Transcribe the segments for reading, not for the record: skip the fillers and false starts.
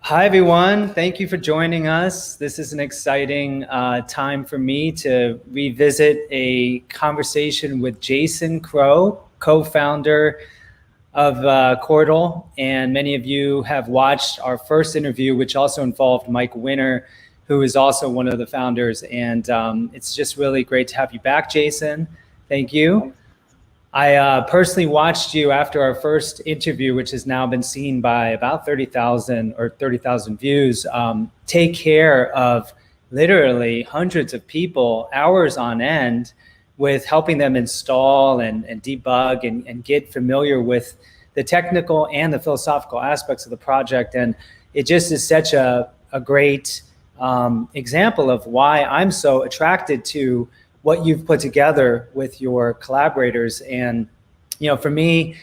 Hi, everyone. Thank you for joining us. This is an exciting time for me to revisit a conversation with Jason Crow, co-founder of Cordal. And many of you have watched our first interview, which also involved Mike Winner, who is also one of the founders. And it's just really great to have you back, Jason. Thank you. I personally watched you after our first interview, which has now been seen by about 30,000 views, take care of literally hundreds of people, hours on end, with helping them install and debug and get familiar with the technical and the philosophical aspects of the project. And it just is such a great example of why I'm so attracted to what you've put together with your collaborators. And, for me,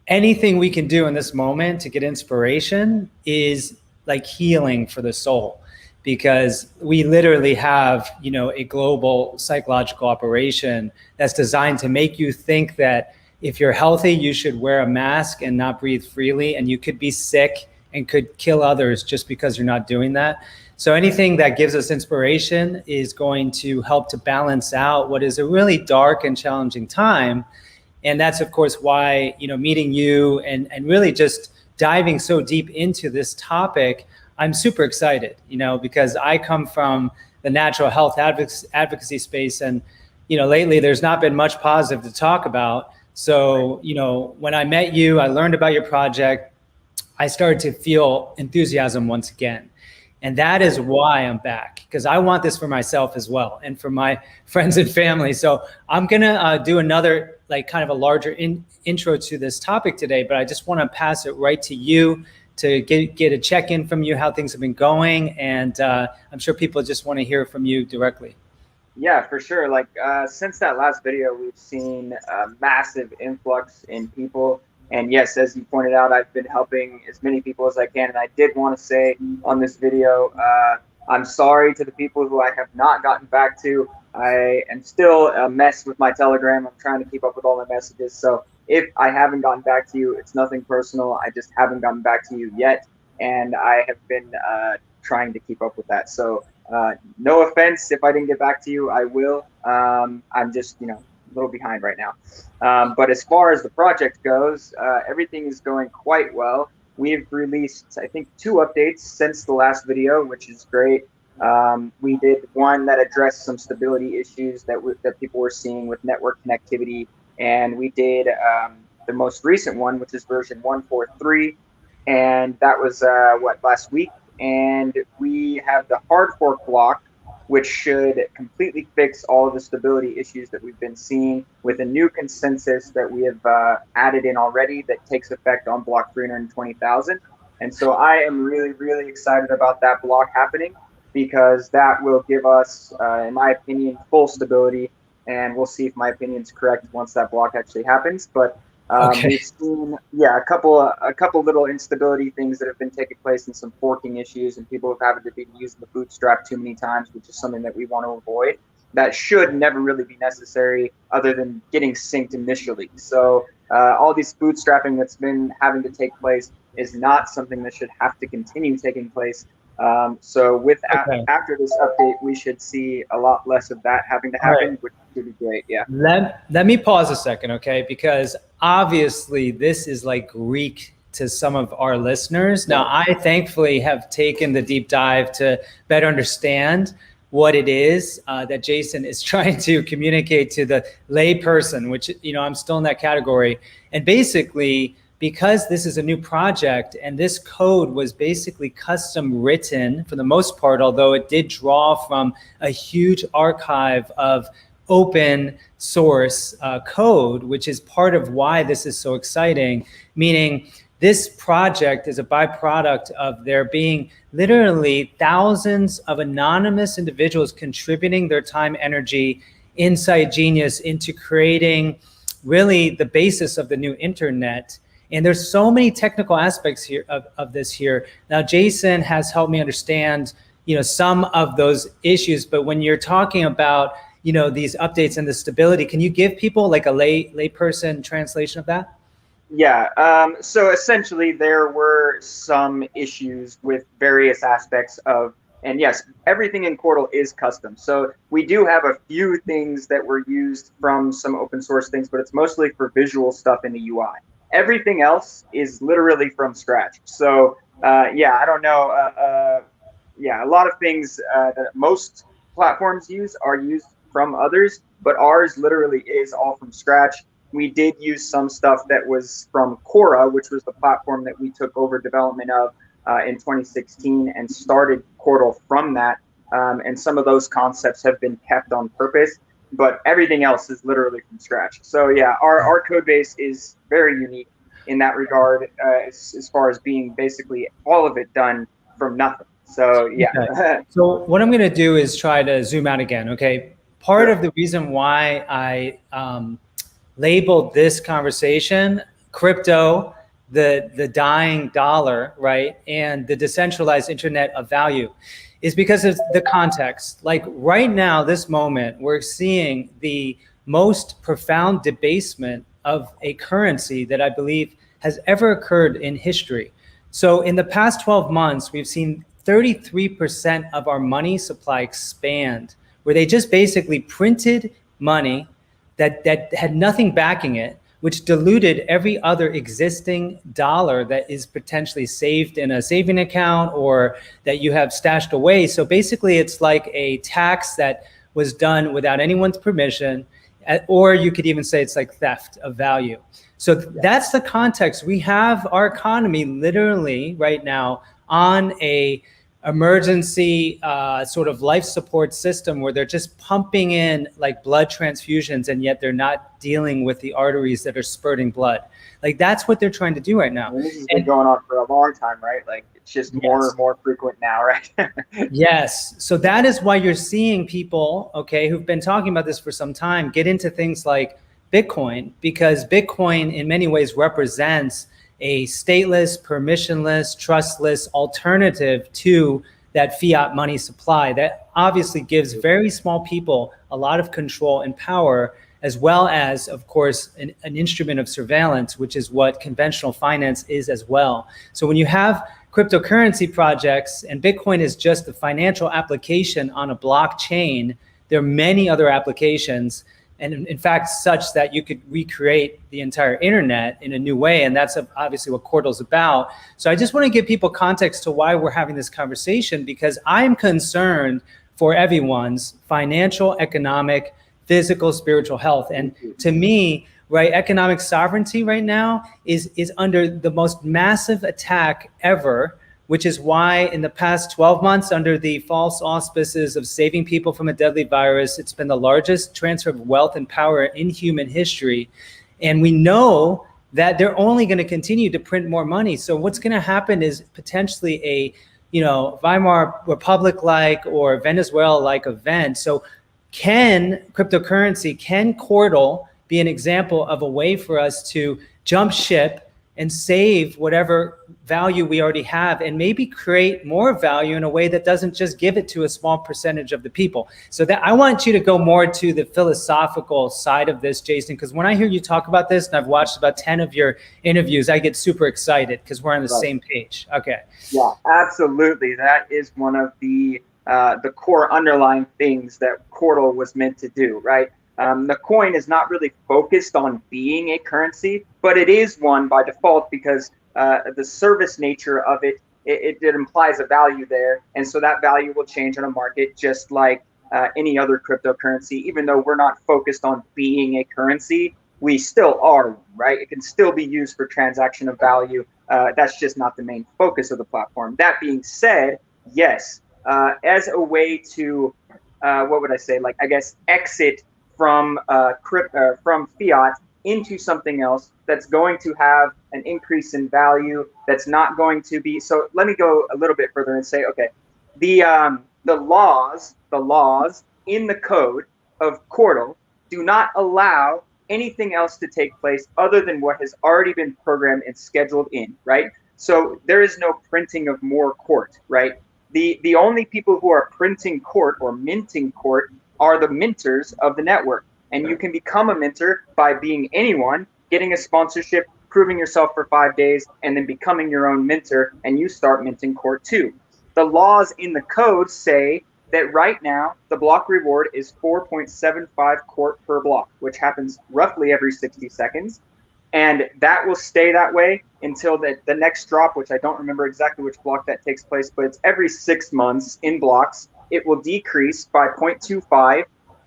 anything we can do in this moment to get inspiration is like healing for the soul, because we literally have, a global psychological operation that's designed to make you think that if you're healthy, you should wear a mask and not breathe freely, and you could be sick and could kill others just because you're not doing that. So anything that gives us inspiration is going to help to balance out what is a really dark and challenging time. And that's, of course, why, meeting you and really just diving so deep into this topic, I'm super excited, because I come from the natural health advocacy space. And, lately there's not been much positive to talk about. So, when I met you, I learned about your project, I started to feel enthusiasm once again. And that is why I'm back, because I want this for myself as well and for my friends and family. So I'm going to do another kind of a larger intro to this topic today, but I just want to pass it right to you to get a check-in from you, how things have been going. And I'm sure people just want to hear from you directly. Yeah, for sure. Since that last video, we've seen a massive influx in people. And yes, as you pointed out, I've been helping as many people as I can. And I did want to say on this video, I'm sorry to the people who I have not gotten back to. I am still a mess with my Telegram. I'm trying to keep up with all my messages. So if I haven't gotten back to you, it's nothing personal. I just haven't gotten back to you yet. And I have been trying to keep up with that. So no offense if I didn't get back to you, I will. I'm just, a little behind right now. But as far as the project goes, everything is going quite well. We've released, I think, 2 updates since the last video, which is great. We did one that addressed some stability issues that people were seeing with network connectivity. And we did the most recent one, which is version 1.4.3. And that was, last week. And we have the hard fork block, which should completely fix all of the stability issues that we've been seeing with a new consensus that we have added in already that takes effect on block 320,000. And so I am really, really excited about that block happening, because that will give us, in my opinion, full stability. And we'll see if my opinion is correct once that block actually happens. But we've seen, a couple little instability things that have been taking place and some forking issues, and people have had to be using the bootstrap too many times, which is something that we want to avoid. That should never really be necessary other than getting synced initially. So all this bootstrapping that's been having to take place is not something that should have to continue taking place. So after this update, we should see a lot less of that having to happen, which would be great. Yeah. Let me pause a second, okay? Because obviously this is like Greek to some of our listeners. Now, I thankfully have taken the deep dive to better understand what it is that Jason is trying to communicate to the lay person, which, I'm still in that category. And basically, because this is a new project and this code was basically custom written for the most part, although it did draw from a huge archive of open source code, which is part of why this is so exciting, meaning this project is a byproduct of there being literally thousands of anonymous individuals contributing their time, energy, insight, genius into creating really the basis of the new internet. And there's so many technical aspects here of this here. Now, Jason has helped me understand, some of those issues. But when you're talking about, these updates and the stability, can you give people like a layperson translation of that? Yeah. So essentially, there were some issues with various aspects of, and yes, everything in Portal is custom. So we do have a few things that were used from some open source things, but it's mostly for visual stuff in the UI. Everything else is literally from scratch. So yeah, I don't know. Yeah, a lot of things that most platforms use are used from others, but ours literally is all from scratch. We did use some stuff that was from Quora, which was the platform that we took over development of in 2016 and started Portal from that. And some of those concepts have been kept on purpose, but everything else is literally from scratch. So yeah, our code base is very unique in that regard, as far as being basically all of it done from nothing. So yeah. Okay. So what I'm going to do is try to zoom out again. Okay. Part Sure. of the reason why I labeled this conversation crypto, the dying dollar, right, and the decentralized internet of value, is because of the context. Like right now, this moment, we're seeing the most profound debasement of a currency that I believe has ever occurred in history. So in the past 12 months, we've seen 33% of our money supply expand, where they just basically printed money that had nothing backing it, which diluted every other existing dollar that is potentially saved in a saving account or that you have stashed away. So basically, it's like a tax that was done without anyone's permission, or you could even say it's like theft of value. So that's the context. We have our economy literally right now on a emergency sort of life support system where they're just pumping in like blood transfusions, and yet they're not dealing with the arteries that are spurting blood. Like that's what they're trying to do right now. And this has been going on for a long time, right? Like it's just more and more frequent now, right? Yes. So that is why you're seeing people, okay, who've been talking about this for some time, get into things like Bitcoin, because Bitcoin in many ways represents a stateless, permissionless, trustless alternative to that fiat money supply that obviously gives very small people a lot of control and power, as well as, of course, an instrument of surveillance, which is what conventional finance is as well. So when you have cryptocurrency projects, and Bitcoin is just the financial application on a blockchain, there are many other applications, and in fact, such that you could recreate the entire internet in a new way. And that's obviously what Quartal's about. So I just want to give people context to why we're having this conversation, because I'm concerned for everyone's financial, economic, physical, spiritual health. And to me, right, economic sovereignty right now is under the most massive attack ever, which is why in the past 12 months, under the false auspices of saving people from a deadly virus, it's been the largest transfer of wealth and power in human history. And we know that they're only going to continue to print more money. So what's going to happen is potentially a, Weimar Republic-like or Venezuela-like event. So can cryptocurrency, can Quartal be an example of a way for us to jump ship and save whatever value we already have, and maybe create more value in a way that doesn't just give it to a small percentage of the people? So that I want you to go more to the philosophical side of this, Jason, because when I hear you talk about this, and I've watched about 10 of your interviews, I get super excited because we're on the same page. Okay. Yeah, absolutely. That is one of the core underlying things that Quartal was meant to do, right? The coin is not really focused on being a currency, but it is one by default because the service nature of it implies a value there. And so that value will change on a market just like any other cryptocurrency. Even though we're not focused on being a currency, we still are, right? It can still be used for transaction of value. That's just not the main focus of the platform. That being said, yes, as a way to, what would I say, like, I guess, exit from from fiat into something else that's going to have an increase in value, that's not going to be. So let me go a little bit further and say, okay, the laws in the code of Quartal do not allow anything else to take place other than what has already been programmed and scheduled in, right? So there is no printing of more court, right? The only people who are printing court or minting court are the minters of the network. And you can become a minter by being anyone, getting a sponsorship, proving yourself for 5 days, and then becoming your own minter, and you start minting Court 2. The laws in the code say that right now the block reward is 4.75 Court per block, which happens roughly every 60 seconds. And that will stay that way until the next drop, which I don't remember exactly which block that takes place, but it's every 6 months in blocks. It will decrease by 0.25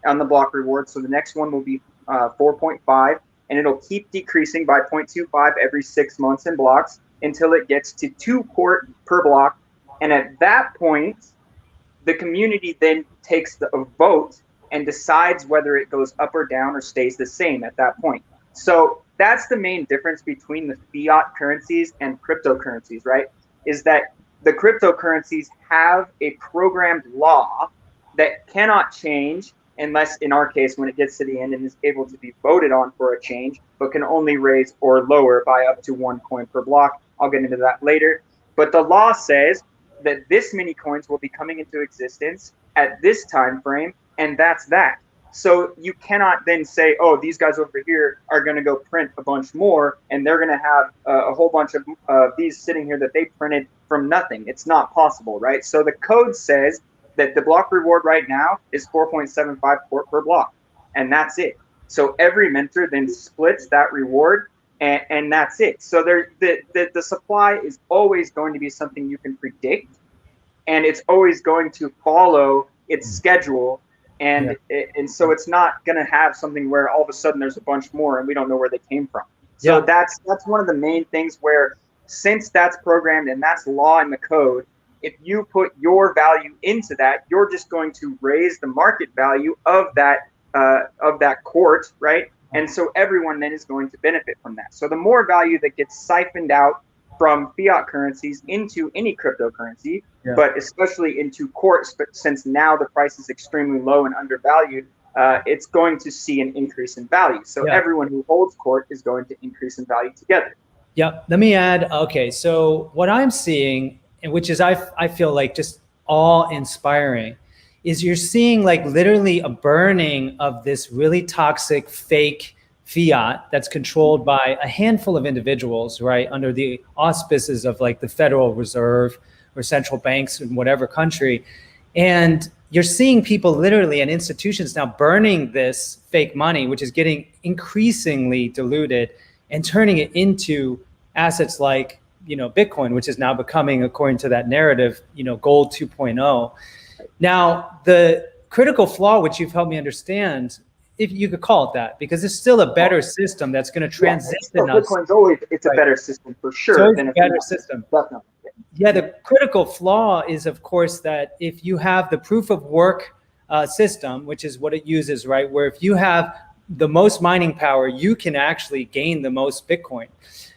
on the block reward. So the next one will be 4.5, and it'll keep decreasing by 0.25 every 6 months in blocks until it gets to 2 Court per block. And at that point, the community then takes a vote and decides whether it goes up or down or stays the same at that point. So that's the main difference between the fiat currencies and cryptocurrencies, right? Is that the cryptocurrencies have a programmed law that cannot change unless, in our case, when it gets to the end and is able to be voted on for a change, but can only raise or lower by up to 1 coin per block. I'll get into that later. But the law says that this many coins will be coming into existence at this time frame, and that's that. So you cannot then say, oh, these guys over here are going to go print a bunch more, and they're going to have a whole bunch of these sitting here that they printed from nothing. It's not possible, right? So the code says that the block reward right now is 4.75 Court per block, and that's it. So every minter then splits that reward, and that's it. So the supply is always going to be something you can predict, and it's always going to follow its schedule. And so it's not going to have something where all of a sudden there's a bunch more and we don't know where they came from. So that's one of the main things where, since that's programmed and that's law in the code, if you put your value into that, you're just going to raise the market value of that court, right? And so everyone then is going to benefit from that. So the more value that gets siphoned out from fiat currencies into any cryptocurrency, but especially into courts, but since now the price is extremely low and undervalued, it's going to see an increase in value. So everyone who holds court is going to increase in value together. Yeah. Let me add. Okay. So what I'm seeing, and which is I feel like just awe-inspiring, is you're seeing like literally a burning of this really toxic fake fiat that's controlled by a handful of individuals, right, under the auspices of like the Federal Reserve or central banks in whatever country. And you're seeing people literally and institutions now burning this fake money, which is getting increasingly diluted, and turning it into assets like, Bitcoin, which is now becoming, according to that narrative, gold 2.0. Now, the critical flaw, which you've helped me understand, if you could call it that, because it's still a better system that's going to transition us. Bitcoin's always, it's a better system for sure. Than a better system. Definitely. Yeah, the critical flaw is, of course, that if you have the proof of work system, which is what it uses, right, where if you have the most mining power, you can actually gain the most Bitcoin.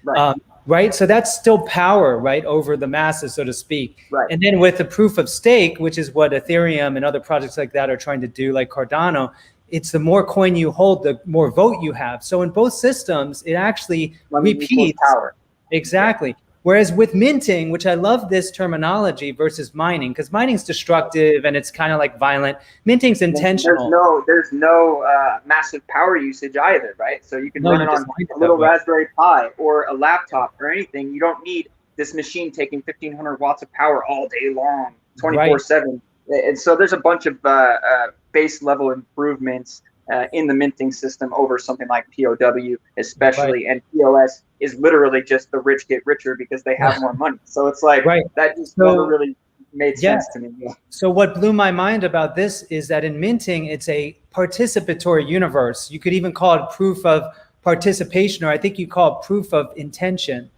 Right. Right. So that's still power, right, over the masses, so to speak. Right. And then with the proof of stake, which is what Ethereum and other projects like that are trying to do, like Cardano, it's the more coin you hold, the more vote you have. So in both systems, it actually repeats power. Exactly. Yeah. Whereas with minting, which I love this terminology versus mining, because mining's destructive and it's kind of like violent. Minting's intentional. There's no massive power usage either, right? So you can run it on a little Raspberry Pi or a laptop or anything. You don't need this machine taking 1,500 watts of power all day long, 24/7. And so there's a bunch of base level improvements in the minting system over something like POW, especially, and POS is literally just the rich get richer because they have more money. So it's like that just never really made sense to me. Yeah. So what blew my mind about this is that in minting, it's a participatory universe. You could even call it proof of participation, or I think you call it proof of intention.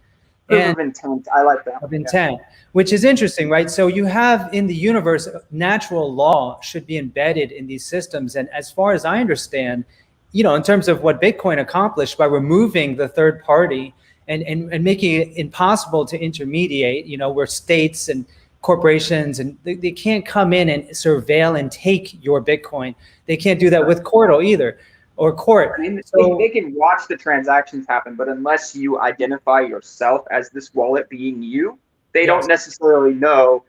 Proof of intent. I like that. Of intent, which is interesting, right? So you have in the universe, natural law should be embedded in these systems. And as far as I understand, in terms of what Bitcoin accomplished by removing the third party and making it impossible to intermediate, where states and corporations and they can't come in and surveil and take your Bitcoin. They can't do that with Cordo either. Or court. I mean, they can watch the transactions happen, but unless you identify yourself as this wallet being you, they don't necessarily know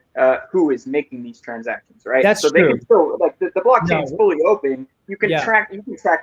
who is making these transactions, right? That's so true. They can still, like the blockchain is fully open. You can track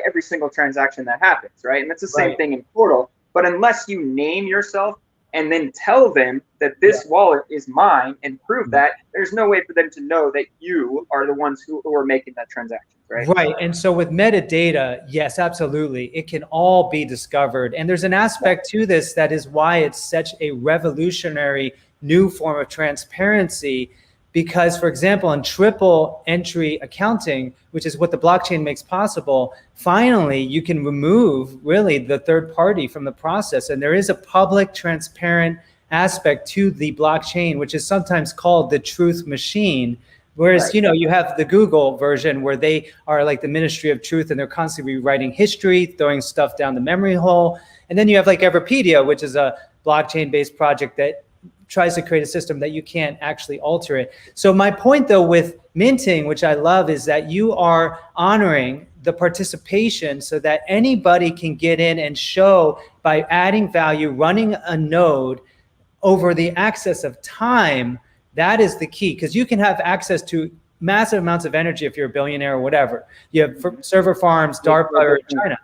every single transaction that happens, right? And that's the same thing in Portal. But unless you name yourself and then tell them that this wallet is mine and prove that, there's no way for them to know that you are the ones who are making that transaction, right? Right. And so with metadata, yes, absolutely. It can all be discovered. And there's an aspect to this that is why it's such a revolutionary new form of transparency. Because, for example, in triple entry accounting, which is what the blockchain makes possible, finally, you can remove really the third party from the process. And there is a public, transparent aspect to the blockchain, which is sometimes called the truth machine. Whereas, Right. you know, you have the Google version where they are like the Ministry of Truth and they're constantly rewriting history, throwing stuff down the memory hole. And then you have like Everpedia, which is a blockchain-based project that tries to create a system that you can't actually alter it. So my point though with minting, which I love, is that you are honoring the participation so that anybody can get in and show by adding value, running a node over the access of time. That is the key, because you can have access to massive amounts of energy if you're a billionaire or whatever. You have server farms, DARPA or China,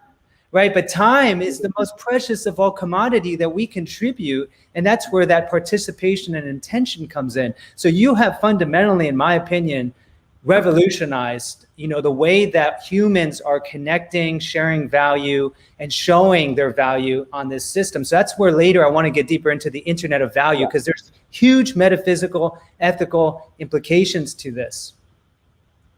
right? But time is the most precious of all commodity that we contribute. And that's where that participation and intention comes in. So you have fundamentally, in my opinion, revolutionized, you know, the way that humans are connecting, sharing value, and showing their value on this system. So that's where later I want to get deeper into the Internet of Value, because there's huge metaphysical, ethical implications to this.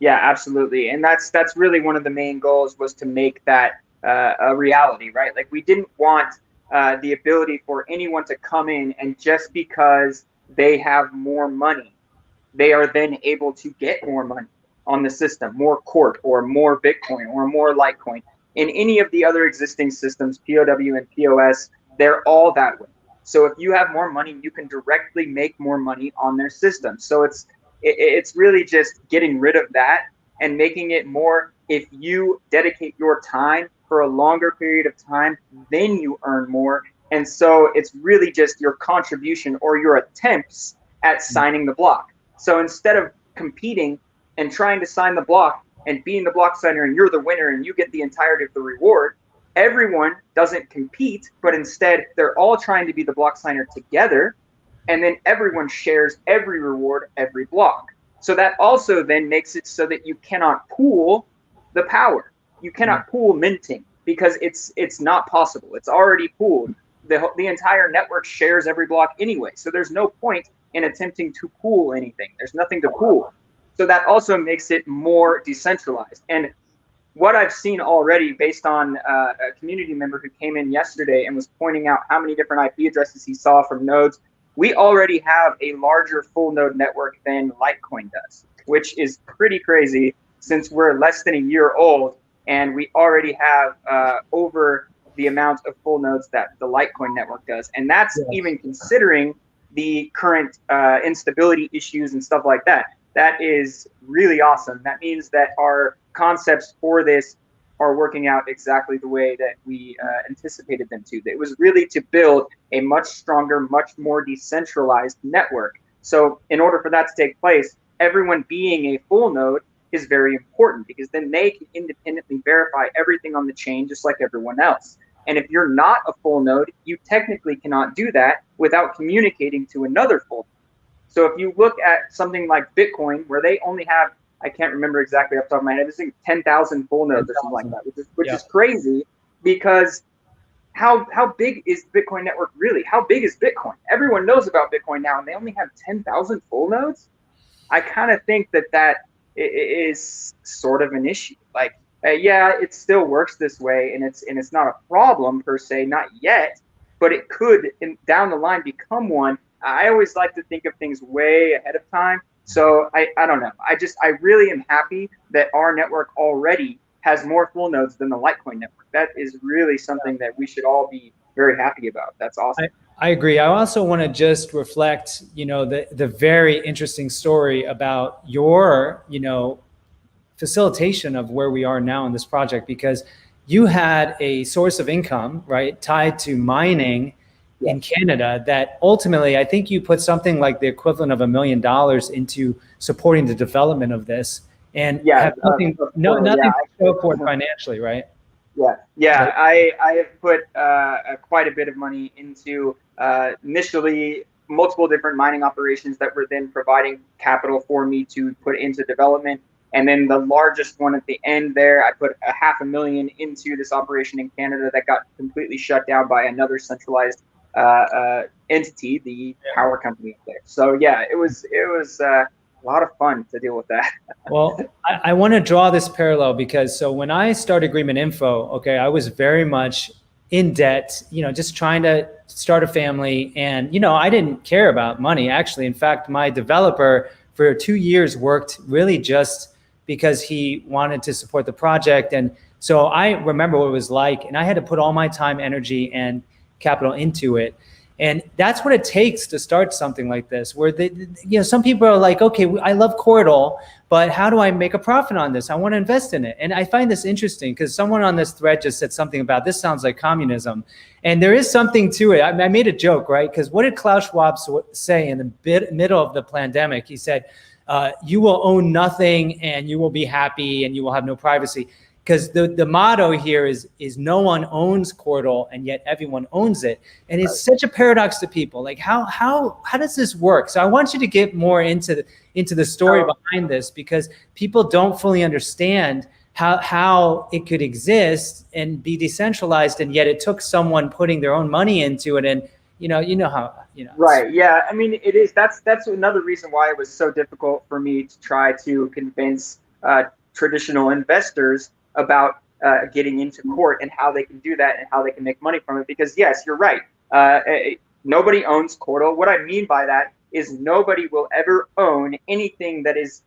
Yeah, absolutely. And that's really one of the main goals, was to make that a reality, right? Like, we didn't want the ability for anyone to come in and just because they have more money, they are then able to get more money on the system, more court or more Bitcoin or more Litecoin. In any of the other existing systems, POW and POS, they're all that way. So if you have more money, you can directly make more money on their system. So it's really just getting rid of that and making it more, if you dedicate your time for a longer period of time, then you earn more. And so it's really just your contribution or your attempts at signing the block. So instead of competing and trying to sign the block and being the block signer and you're the winner and you get the entirety of the reward, everyone doesn't compete, but instead they're all trying to be the block signer together. And then everyone shares every reward, every block. So that also then makes it so that you cannot pool the power. You cannot pool minting because it's not possible. It's already pooled. The entire network shares every block anyway. So there's no point in attempting to pool anything. There's nothing to pool. So that also makes it more decentralized. And what I've seen already, based on a community member who came in yesterday and was pointing out how many different IP addresses he saw from nodes, we already have a larger full node network than Litecoin does, which is pretty crazy since we're less than a year old and we already have over the amount of full nodes that the Litecoin network does. And that's even considering the current instability issues and stuff like that. That is really awesome. That means that our concepts for this are working out exactly the way that we anticipated them to. It was really to build a much stronger, much more decentralized network. So in order for that to take place, everyone being a full node is very important, because then they can independently verify everything on the chain just like everyone else. And if you're not a full node, you technically cannot do that without communicating to another full node. So if you look at something like Bitcoin, where they only have, I can't remember exactly off the top of my head, I think 10,000 full nodes or something like that, which is crazy, because how big is the Bitcoin network really? How big is Bitcoin? Everyone knows about Bitcoin now, and they only have 10,000 full nodes. I kind of think that is sort of an issue. Like, yeah, it still works this way, and it's not a problem per se, not yet, but it could down the line become one. I always like to think of things way ahead of time. So I don't know. I really am happy that our network already has more full nodes than the Litecoin network. That is really something that we should all be very happy about. That's awesome. I agree. I also want to just reflect, the very interesting story about your, facilitation of where we are now in this project, because you had a source of income, right, tied to mining in Canada that ultimately, I think you put something like the equivalent of $1 million into supporting the development of this, and have nothing to show for it financially, right? Yeah. I have put quite a bit of money into initially multiple different mining operations that were then providing capital for me to put into development. And then the largest one at the end there, I put a $500,000 into this operation in Canada that got completely shut down by another centralized entity, the power company up there. So yeah, it was a lot of fun to deal with that. Well, I want to draw this parallel because so when I started Agreement Info, okay, I was very much in debt, just trying to start a family. And, I didn't care about money, actually. In fact, my developer for 2 years worked really just because he wanted to support the project. And so I remember what it was like, and I had to put all my time, energy, and capital into it. And that's what it takes to start something like this, where some people are like, okay, I love Cordal, but how do I make a profit on this? I want to invest in it. And I find this interesting because someone on this thread just said something about this sounds like communism. And there is something to it. I made a joke, right? Because what did Klaus Schwab say in the middle of the pandemic? He said, you will own nothing and you will be happy and you will have no privacy. Because the motto here is no one owns Cordal and yet everyone owns it. And it's such a paradox to people. Like how does this work? So I want you to get more into the story behind this, because people don't fully understand how it could exist and be decentralized, and yet it took someone putting their own money into it. And how. Right. Yeah. I mean, it is. That's another reason why it was so difficult for me to try to convince traditional investors about getting into court and how they can do that and how they can make money from it. Because yes, you're right. Nobody owns Cordal. What I mean by that is nobody will ever own anything that is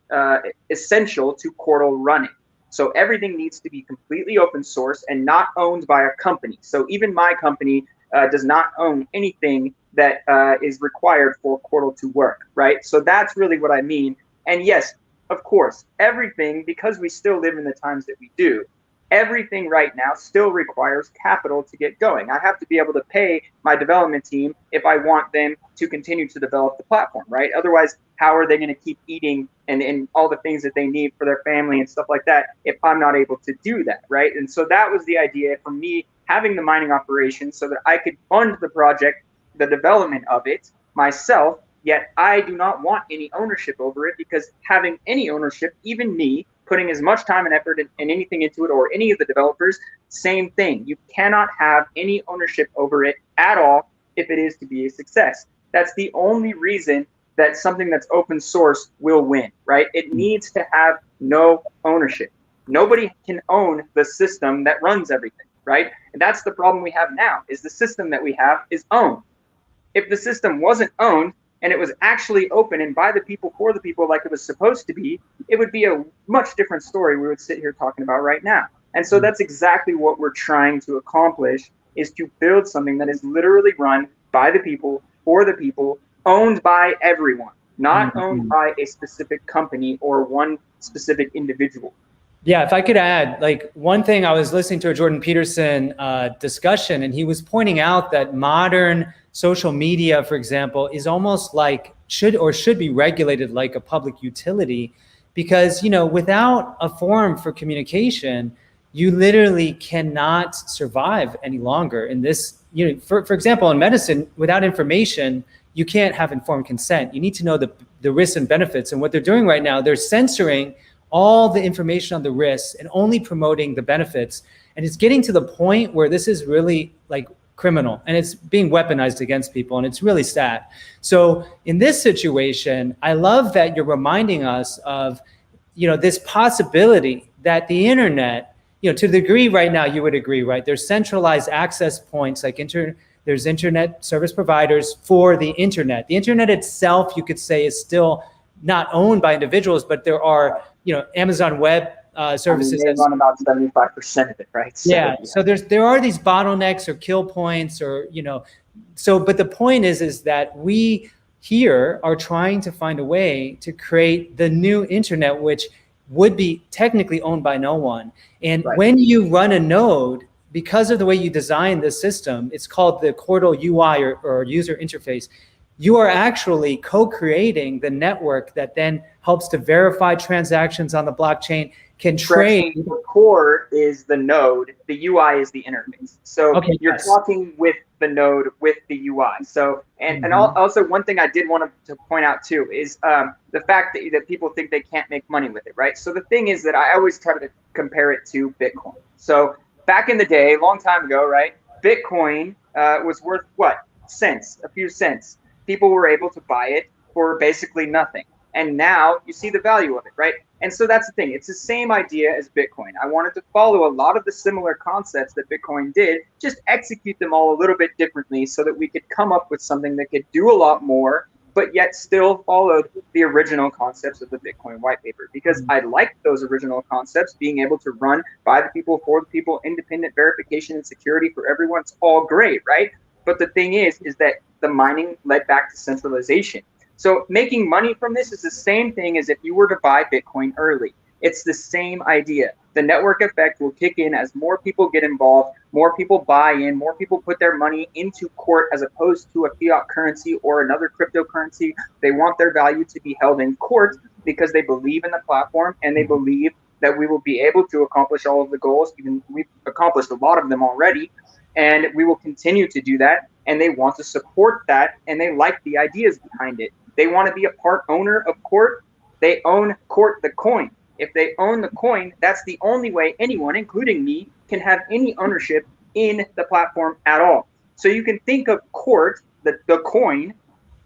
essential to Cordal running. So everything needs to be completely open source and not owned by a company. So even my company does not own anything that is required for Cordal to work, right? So that's really what I mean. And yes, of course, everything, because we still live in the times that we do, everything right now still requires capital to get going. I have to be able to pay my development team if I want them to continue to develop the platform, right? Otherwise, how are they going to keep eating and all the things that they need for their family and stuff like that if I'm not able to do that, right? And so that was the idea for me having the mining operation so that I could fund the project, the development of it myself. Yet I do not want any ownership over it, because having any ownership, even me, putting as much time and effort and anything into it, or any of the developers, same thing. You cannot have any ownership over it at all if it is to be a success. That's the only reason that something that's open source will win, right? It needs to have no ownership. Nobody can own the system that runs everything, right? And that's the problem we have now, is the system that we have is owned. If the system wasn't owned, and it was actually open and by the people for the people like it was supposed to be, it would be a much different story we would sit here talking about right now. And so that's exactly what we're trying to accomplish, is to build something that is literally run by the people, for the people, owned by everyone, not owned by a specific company or one specific individual. Yeah, if I could add, like one thing, I was listening to a Jordan Peterson discussion, and he was pointing out that modern social media, for example, is almost like should be regulated like a public utility, because without a forum for communication, you literally cannot survive any longer in this. For example, in medicine, without information, you can't have informed consent. You need to know the risks and benefits. And what they're doing right now, they're censoring all the information on the risks and only promoting the benefits. And it's getting to the point where this is really like criminal, and it's being weaponized against people, and it's really sad. So in this situation, I love that you're reminding us of, this possibility that the internet, to the degree right now, you would agree, right? There's centralized access points, like there's internet service providers for the internet. The internet itself, you could say, is still not owned by individuals, but there are, Amazon Web services. They run about 75% of it, right? So there are these bottlenecks or kill points, or but the point is that we here are trying to find a way to create the new internet, which would be technically owned by no one. And when you run a node, because of the way you design the system, it's called the Cordal UI or user interface. you are actually co-creating the network that then helps to verify transactions on the blockchain, can trade. The core is the node, the UI is the interface. So you're talking with the node with the UI. So, and also one thing I did want to point out too is the fact that people think they can't make money with it, right? So the thing is that I always try to compare it to Bitcoin. So back in the day, a long time ago, right? Bitcoin was worth what? Cents, a few cents. People were able to buy it for basically nothing. And now you see the value of it, right? And so that's the thing. It's the same idea as Bitcoin. I wanted to follow a lot of the similar concepts that Bitcoin did, just execute them all a little bit differently so that we could come up with something that could do a lot more, but yet still followed the original concepts of the Bitcoin white paper. Because I liked those original concepts, being able to run by the people, for the people, independent verification and security for everyone. It's all great, right? But the thing is that the mining led back to centralization. So making money from this is the same thing as if you were to buy Bitcoin early. It's the same idea. The network effect will kick in as more people get involved, more people buy in, more people put their money into court as opposed to a fiat currency or another cryptocurrency. They want their value to be held in court because they believe in the platform and they believe that we will be able to accomplish all of the goals. Even we've accomplished a lot of them already, and we will continue to do that. And they want to support that, and they like the ideas behind it. They want to be a part owner of Court. They own Court, the coin. If they own the coin, that's the only way anyone, including me, can have any ownership in the platform at all. So you can think of Court, the coin,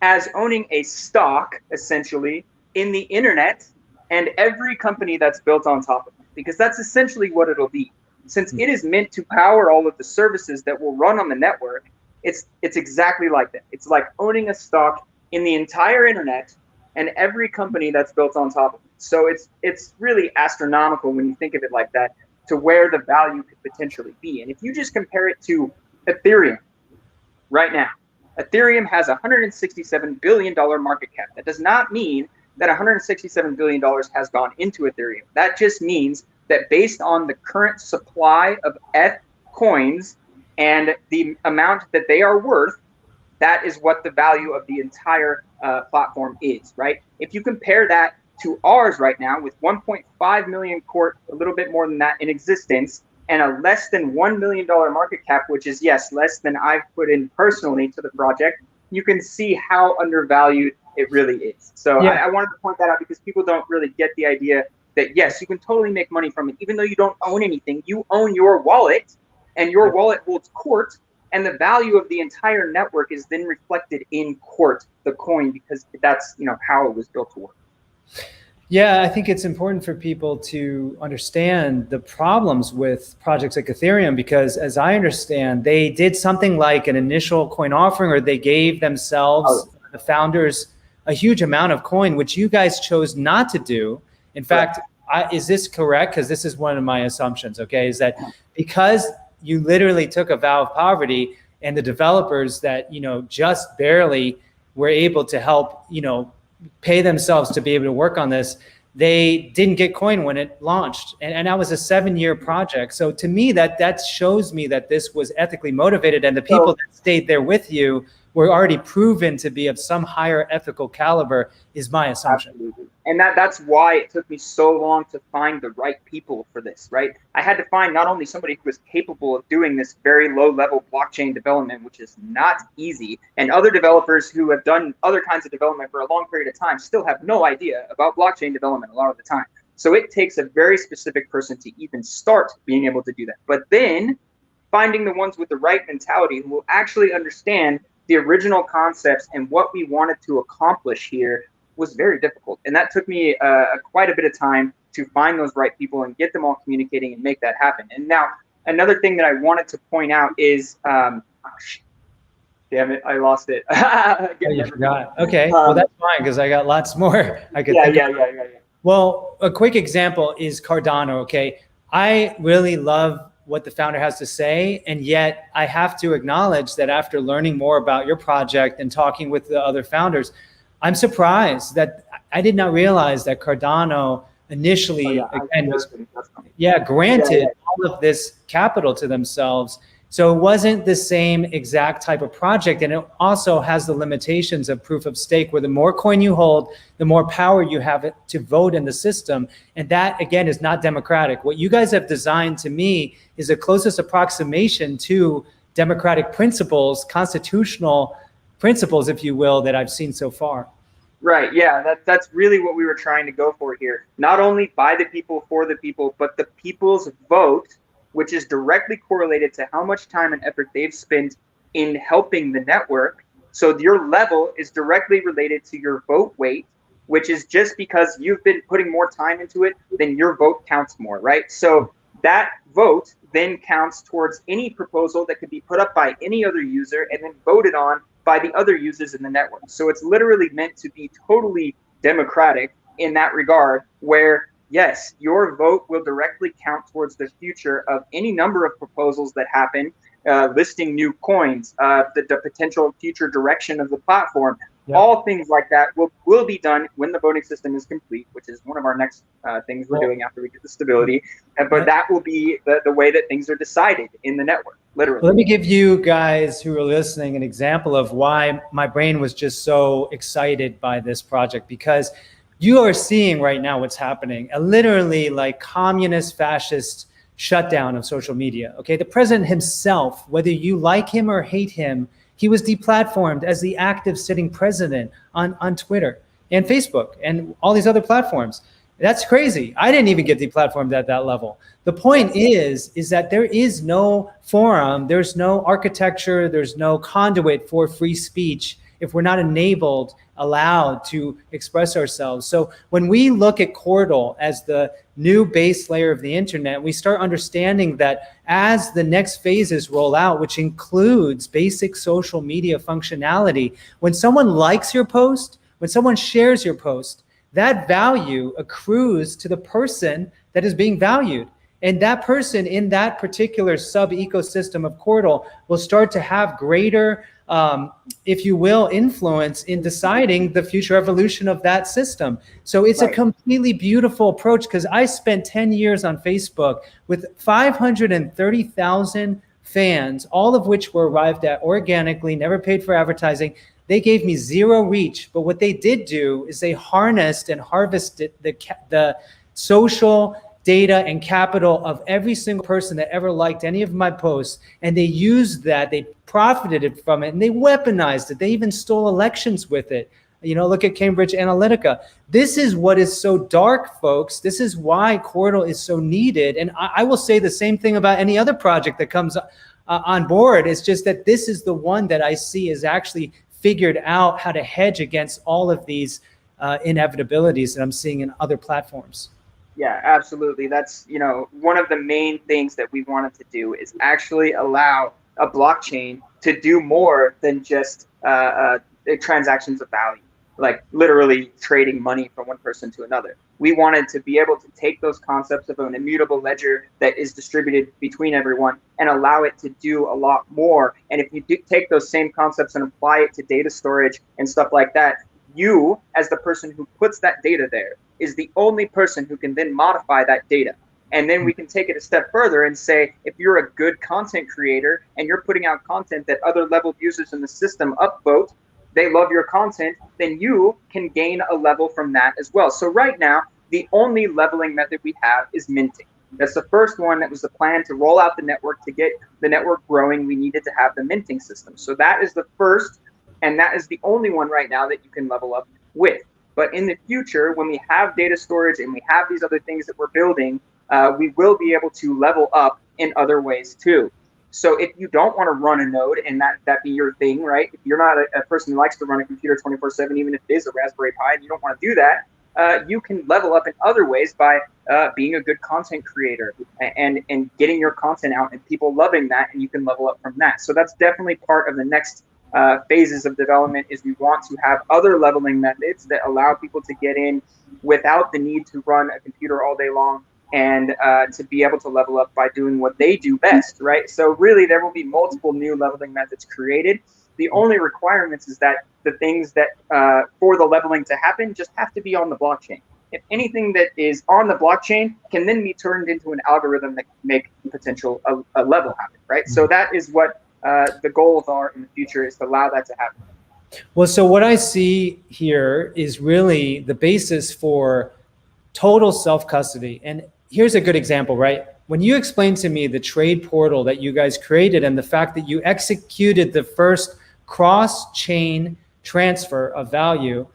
as owning a stock, essentially, in the internet and every company that's built on top of it, because that's essentially what it'll be. Since it is meant to power all of the services that will run on the network, it's exactly like that. It's like owning a stock in the entire internet and every company that's built on top of it. So it's really astronomical when you think of it like that, to where the value could potentially be. And if you just compare it to Ethereum right now, Ethereum has a $167 billion market cap. That does not mean that $167 billion has gone into Ethereum. That just means that based on the current supply of ETH coins and the amount that they are worth, that is what the value of the entire platform is, right? If you compare that to ours right now with 1.5 million court, a little bit more than that in existence, and a less than $1 million market cap, which is, yes, less than I've put in personally to the project, you can see how undervalued it really is. So yeah. I wanted to point that out because people don't really get the idea that, yes, you can totally make money from it. Even though you don't own anything, you own your wallet, and your wallet holds Court, and the value of the entire network is then reflected in Court, the coin, because that's, you know, how it was built to work. Yeah, I think it's important for people to understand the problems with projects like Ethereum, because as I understand, they did something like an initial coin offering, or they gave themselves, the founders, a huge amount of coin, which you guys chose not to do. In fact, is this correct? Because this is one of my assumptions, okay, is that because you literally took a vow of poverty, and the developers that, you know, just barely were able to help, you know, pay themselves to be able to work on this, they didn't get coin when it launched. And that was a 7-year project. So to me, that shows me that this was ethically motivated, and the people that stayed there with you were already proven to be of some higher ethical caliber, is my assumption. Absolutely. And that's why it took me so long to find the right people for this, right? I had to find not only somebody who was capable of doing this very low level blockchain development, which is not easy, and other developers who have done other kinds of development for a long period of time still have no idea about blockchain development a lot of the time. So it takes a very specific person to even start being able to do that. But then finding the ones with the right mentality who will actually understand the original concepts and what we wanted to accomplish here was very difficult. And that took me quite a bit of time to find those right people and get them all communicating and make that happen. And now another thing that I wanted to point out is, damn it, I lost it. You forgot. Okay, well that's fine, because I got lots more I could think of. Yeah. Well, a quick example is Cardano, okay? I really love what the founder has to say, and yet I have to acknowledge that after learning more about your project and talking with the other founders, I'm surprised that I did not realize that Cardano initially, granted all of this capital to themselves So it wasn't the same exact type of project. And it also has the limitations of proof of stake, where the more coin you hold, the more power you have to vote in the system. And that, again, is not democratic. What you guys have designed, to me, is the closest approximation to democratic principles, constitutional principles, if you will, that I've seen so far. Right. Yeah, that's really what we were trying to go for here. Not only by the people, for the people, but the people's vote, which is directly correlated to how much time and effort they've spent in helping the network. So your level is directly related to your vote weight, which is just because you've been putting more time into it, then your vote counts more, right? So that vote then counts towards any proposal that could be put up by any other user and then voted on by the other users in the network. So it's literally meant to be totally democratic in that regard, where yes, your vote will directly count towards the future of any number of proposals that happen, listing new coins, the potential future direction of the platform. Yep. All things like that will be done when the voting system is complete, which is one of our next things we're doing after we get the stability. But that will be the way that things are decided in the network, literally. Let me give you guys who are listening an example of why my brain was just so excited by this project, because you are seeing right now what's happening, a literally like communist fascist shutdown of social media. Okay, the president himself, whether you like him or hate him, he was deplatformed as the active sitting president on Twitter and Facebook and all these other platforms. That's crazy. I didn't even get deplatformed at that level. The point is that there is no forum, there's no architecture, there's no conduit for free speech if we're not enabled, allowed to express ourselves. So when we look at Cordal as the new base layer of the internet, we start understanding that as the next phases roll out, which includes basic social media functionality, when someone likes your post, when someone shares your post, that value accrues to the person that is being valued. And that person in that particular sub-ecosystem of Cordal will start to have greater, if you will, influence in deciding the future evolution of that system. So it's a completely beautiful approach, because I spent 10 years on Facebook with 530,000 fans, all of which were arrived at organically, never paid for advertising. They gave me zero reach, but what they did do is they harnessed and harvested the social data and capital of every single person that ever liked any of my posts, and they used that, they profited from it, and they weaponized it. They even stole elections with it. You know, look at Cambridge Analytica. This is what is so dark, folks. This is why Cordal is so needed. And I will say the same thing about any other project that comes on board. It's just that this is the one that I see is actually figured out how to hedge against all of these inevitabilities that I'm seeing in other platforms. Yeah, absolutely. That's, you know, one of the main things that we wanted to do is actually allow a blockchain to do more than just transactions of value, like literally trading money from one person to another. We wanted to be able to take those concepts of an immutable ledger that is distributed between everyone and allow it to do a lot more. And if you do take those same concepts and apply it to data storage and stuff like that, you, as the person who puts that data there, is the only person who can then modify that data. And then we can take it a step further and say, if you're a good content creator and you're putting out content that other level users in the system upvote, they love your content, then you can gain a level from that as well. So right now, the only leveling method we have is minting. That's the first one. That was the plan to roll out the network. To get the network growing, we needed to have the minting system. So that is the first, and that is the only one right now that you can level up with. But in the future, when we have data storage and we have these other things that we're building, we will be able to level up in other ways too. So if you don't want to run a node and that be your thing, right? If you're not a person who likes to run a computer 24/7, even if it is a Raspberry Pi, and you don't want to do that, you can level up in other ways by being a good content creator and getting your content out and people loving that, and you can level up from that. So that's definitely part of the next phases of development. Is we want to have other leveling methods that allow people to get in without the need to run a computer all day long, and to be able to level up by doing what they do best, right? So really there will be multiple new leveling methods created. The only requirements is that the things that for the leveling to happen just have to be on the blockchain. if anything that is on the blockchain can then be turned into an algorithm that can make potential a level happen, right? So that is what the goals are in the future, is to allow that to happen. Well, so what I see here is really the basis for total self-custody. And here's a good example, right? When you explained to me the trade portal that you guys created and the fact that you executed the first cross-chain transfer of value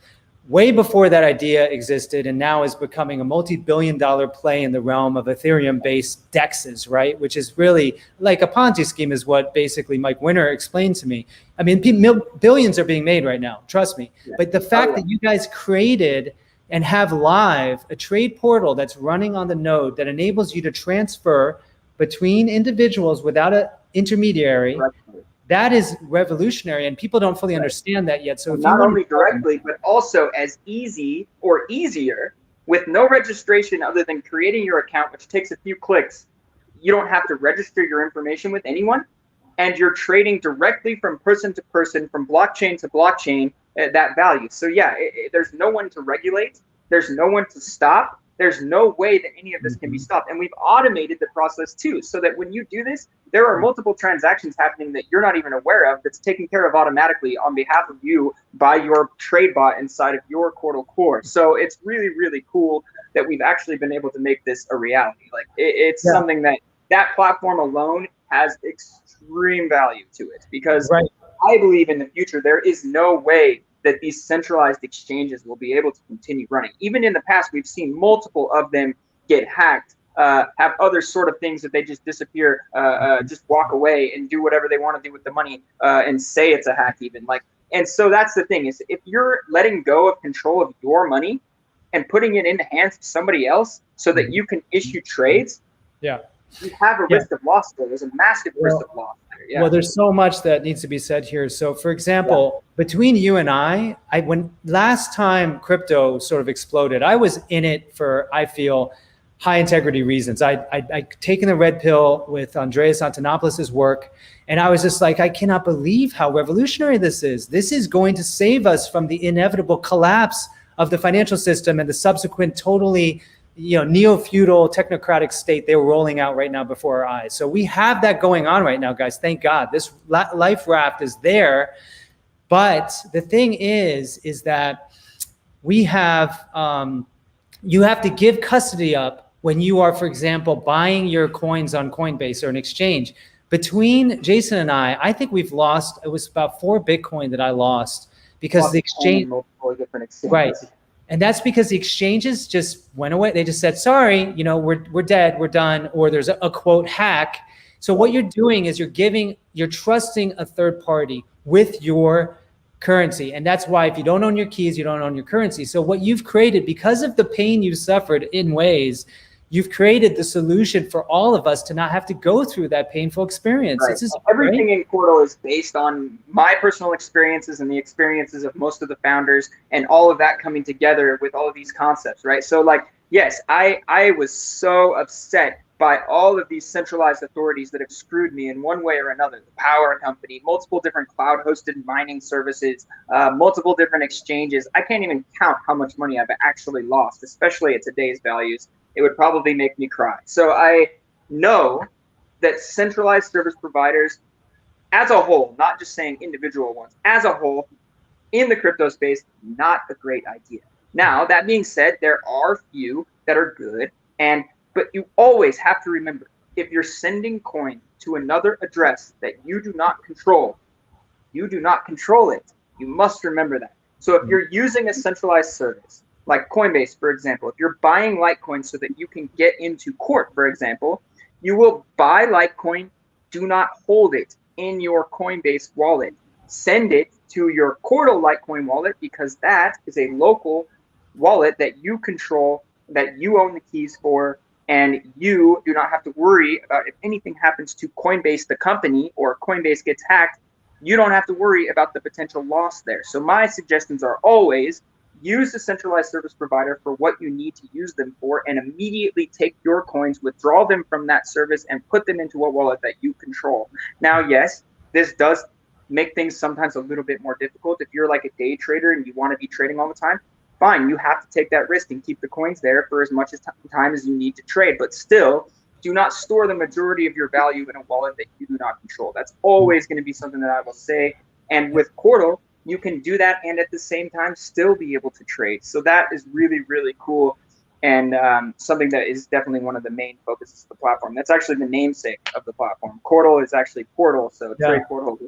way before that idea existed, and now is becoming a multi-billion-dollar play in the realm of Ethereum-based DEXs, right? Which is really like a Ponzi scheme, is what basically Mike Winter explained to me. I mean, billions are being made right now, trust me. Yeah. But the fact that you guys created and have live a trade portal that's running on the node that enables you to transfer between individuals without an intermediary, that is revolutionary, and people don't fully understand that yet. So if not only directly, but also as easy or easier with no registration other than creating your account, which takes a few clicks. You don't have to register your information with anyone, and you're trading directly from person to person, from blockchain to blockchain, that value. So yeah, there's no one to regulate. There's no one to stop. There's no way that any of this can be stopped. And we've automated the process too, so that when you do this, there are multiple transactions happening that you're not even aware of, that's taken care of automatically on behalf of you by your trade bot inside of your Portal core. So it's really, really cool that we've actually been able to make this a reality. Like it's something that platform alone has extreme value to it, because I believe in the future, there is no way that these centralized exchanges will be able to continue running. Even in the past, we've seen multiple of them get hacked, have other sort of things that they just disappear, just walk away and do whatever they want to do with the money, and say it's a hack even. And so that's the thing, is if you're letting go of control of your money and putting it in the hands of somebody else so that you can issue trades, you have a risk of loss there. There's a massive risk of loss there. Yeah. Well, there's so much that needs to be said here. So for example, between you and I, when last time crypto sort of exploded, I was in it for, I feel, high integrity reasons. I'd taken the red pill with Andreas Antonopoulos' work, and I was just like, I cannot believe how revolutionary this is. This is going to save us from the inevitable collapse of the financial system and the subsequent totally neo-feudal technocratic state they were rolling out right now before our eyes. So we have that going on right now, guys. Thank God. This life raft is there. But the thing is that we have, you have to give custody up when you are, for example, buying your coins on Coinbase or an exchange. Between Jason and I think we've lost, it was about 4 Bitcoin that I lost because the exchange, right. And that's because the exchanges just went away. They just said, sorry, we're dead, we're done, or there's a quote hack. So what you're doing is you're trusting a third party with your currency. And that's why if you don't own your keys, you don't own your currency. So what you've created, because of the pain you've suffered in ways, you've created the solution for all of us to not have to go through that painful experience. Right. Everything in Portal is based on my personal experiences and the experiences of most of the founders, and all of that coming together with all of these concepts, right? So yes, I was so upset by all of these centralized authorities that have screwed me in one way or another. The power company, multiple different cloud-hosted mining services, multiple different exchanges. I can't even count how much money I've actually lost, especially at today's values. It would probably make me cry. So I know that centralized service providers as a whole, not just saying individual ones, as a whole in the crypto space, not a great idea. Now, that being said, there are few that are good, but you always have to remember, if you're sending coin to another address that you do not control it. You must remember that. So if you're using a centralized service, like Coinbase, for example, if you're buying Litecoin so that you can get into court, for example, you will buy Litecoin, do not hold it in your Coinbase wallet. Send it to your Portal Litecoin wallet, because that is a local wallet that you control, that you own the keys for, and you do not have to worry about if anything happens to Coinbase, the company, or Coinbase gets hacked. You don't have to worry about the potential loss there. So my suggestions are always use the centralized service provider for what you need to use them for, and immediately take your coins, withdraw them from that service, and put them into a wallet that you control. Now, yes, this does make things sometimes a little bit more difficult. If you're like a day trader and you want to be trading all the time, fine, you have to take that risk and keep the coins there for as much as time as you need to trade, but still do not store the majority of your value in a wallet that you do not control. That's always going to be something that I will say. And with Quartal, you can do that and at the same time still be able to trade. So that is really, really cool. And something that is definitely one of the main focuses of the platform. That's actually the namesake of the platform. Quartal is actually portal, so Trade Quartal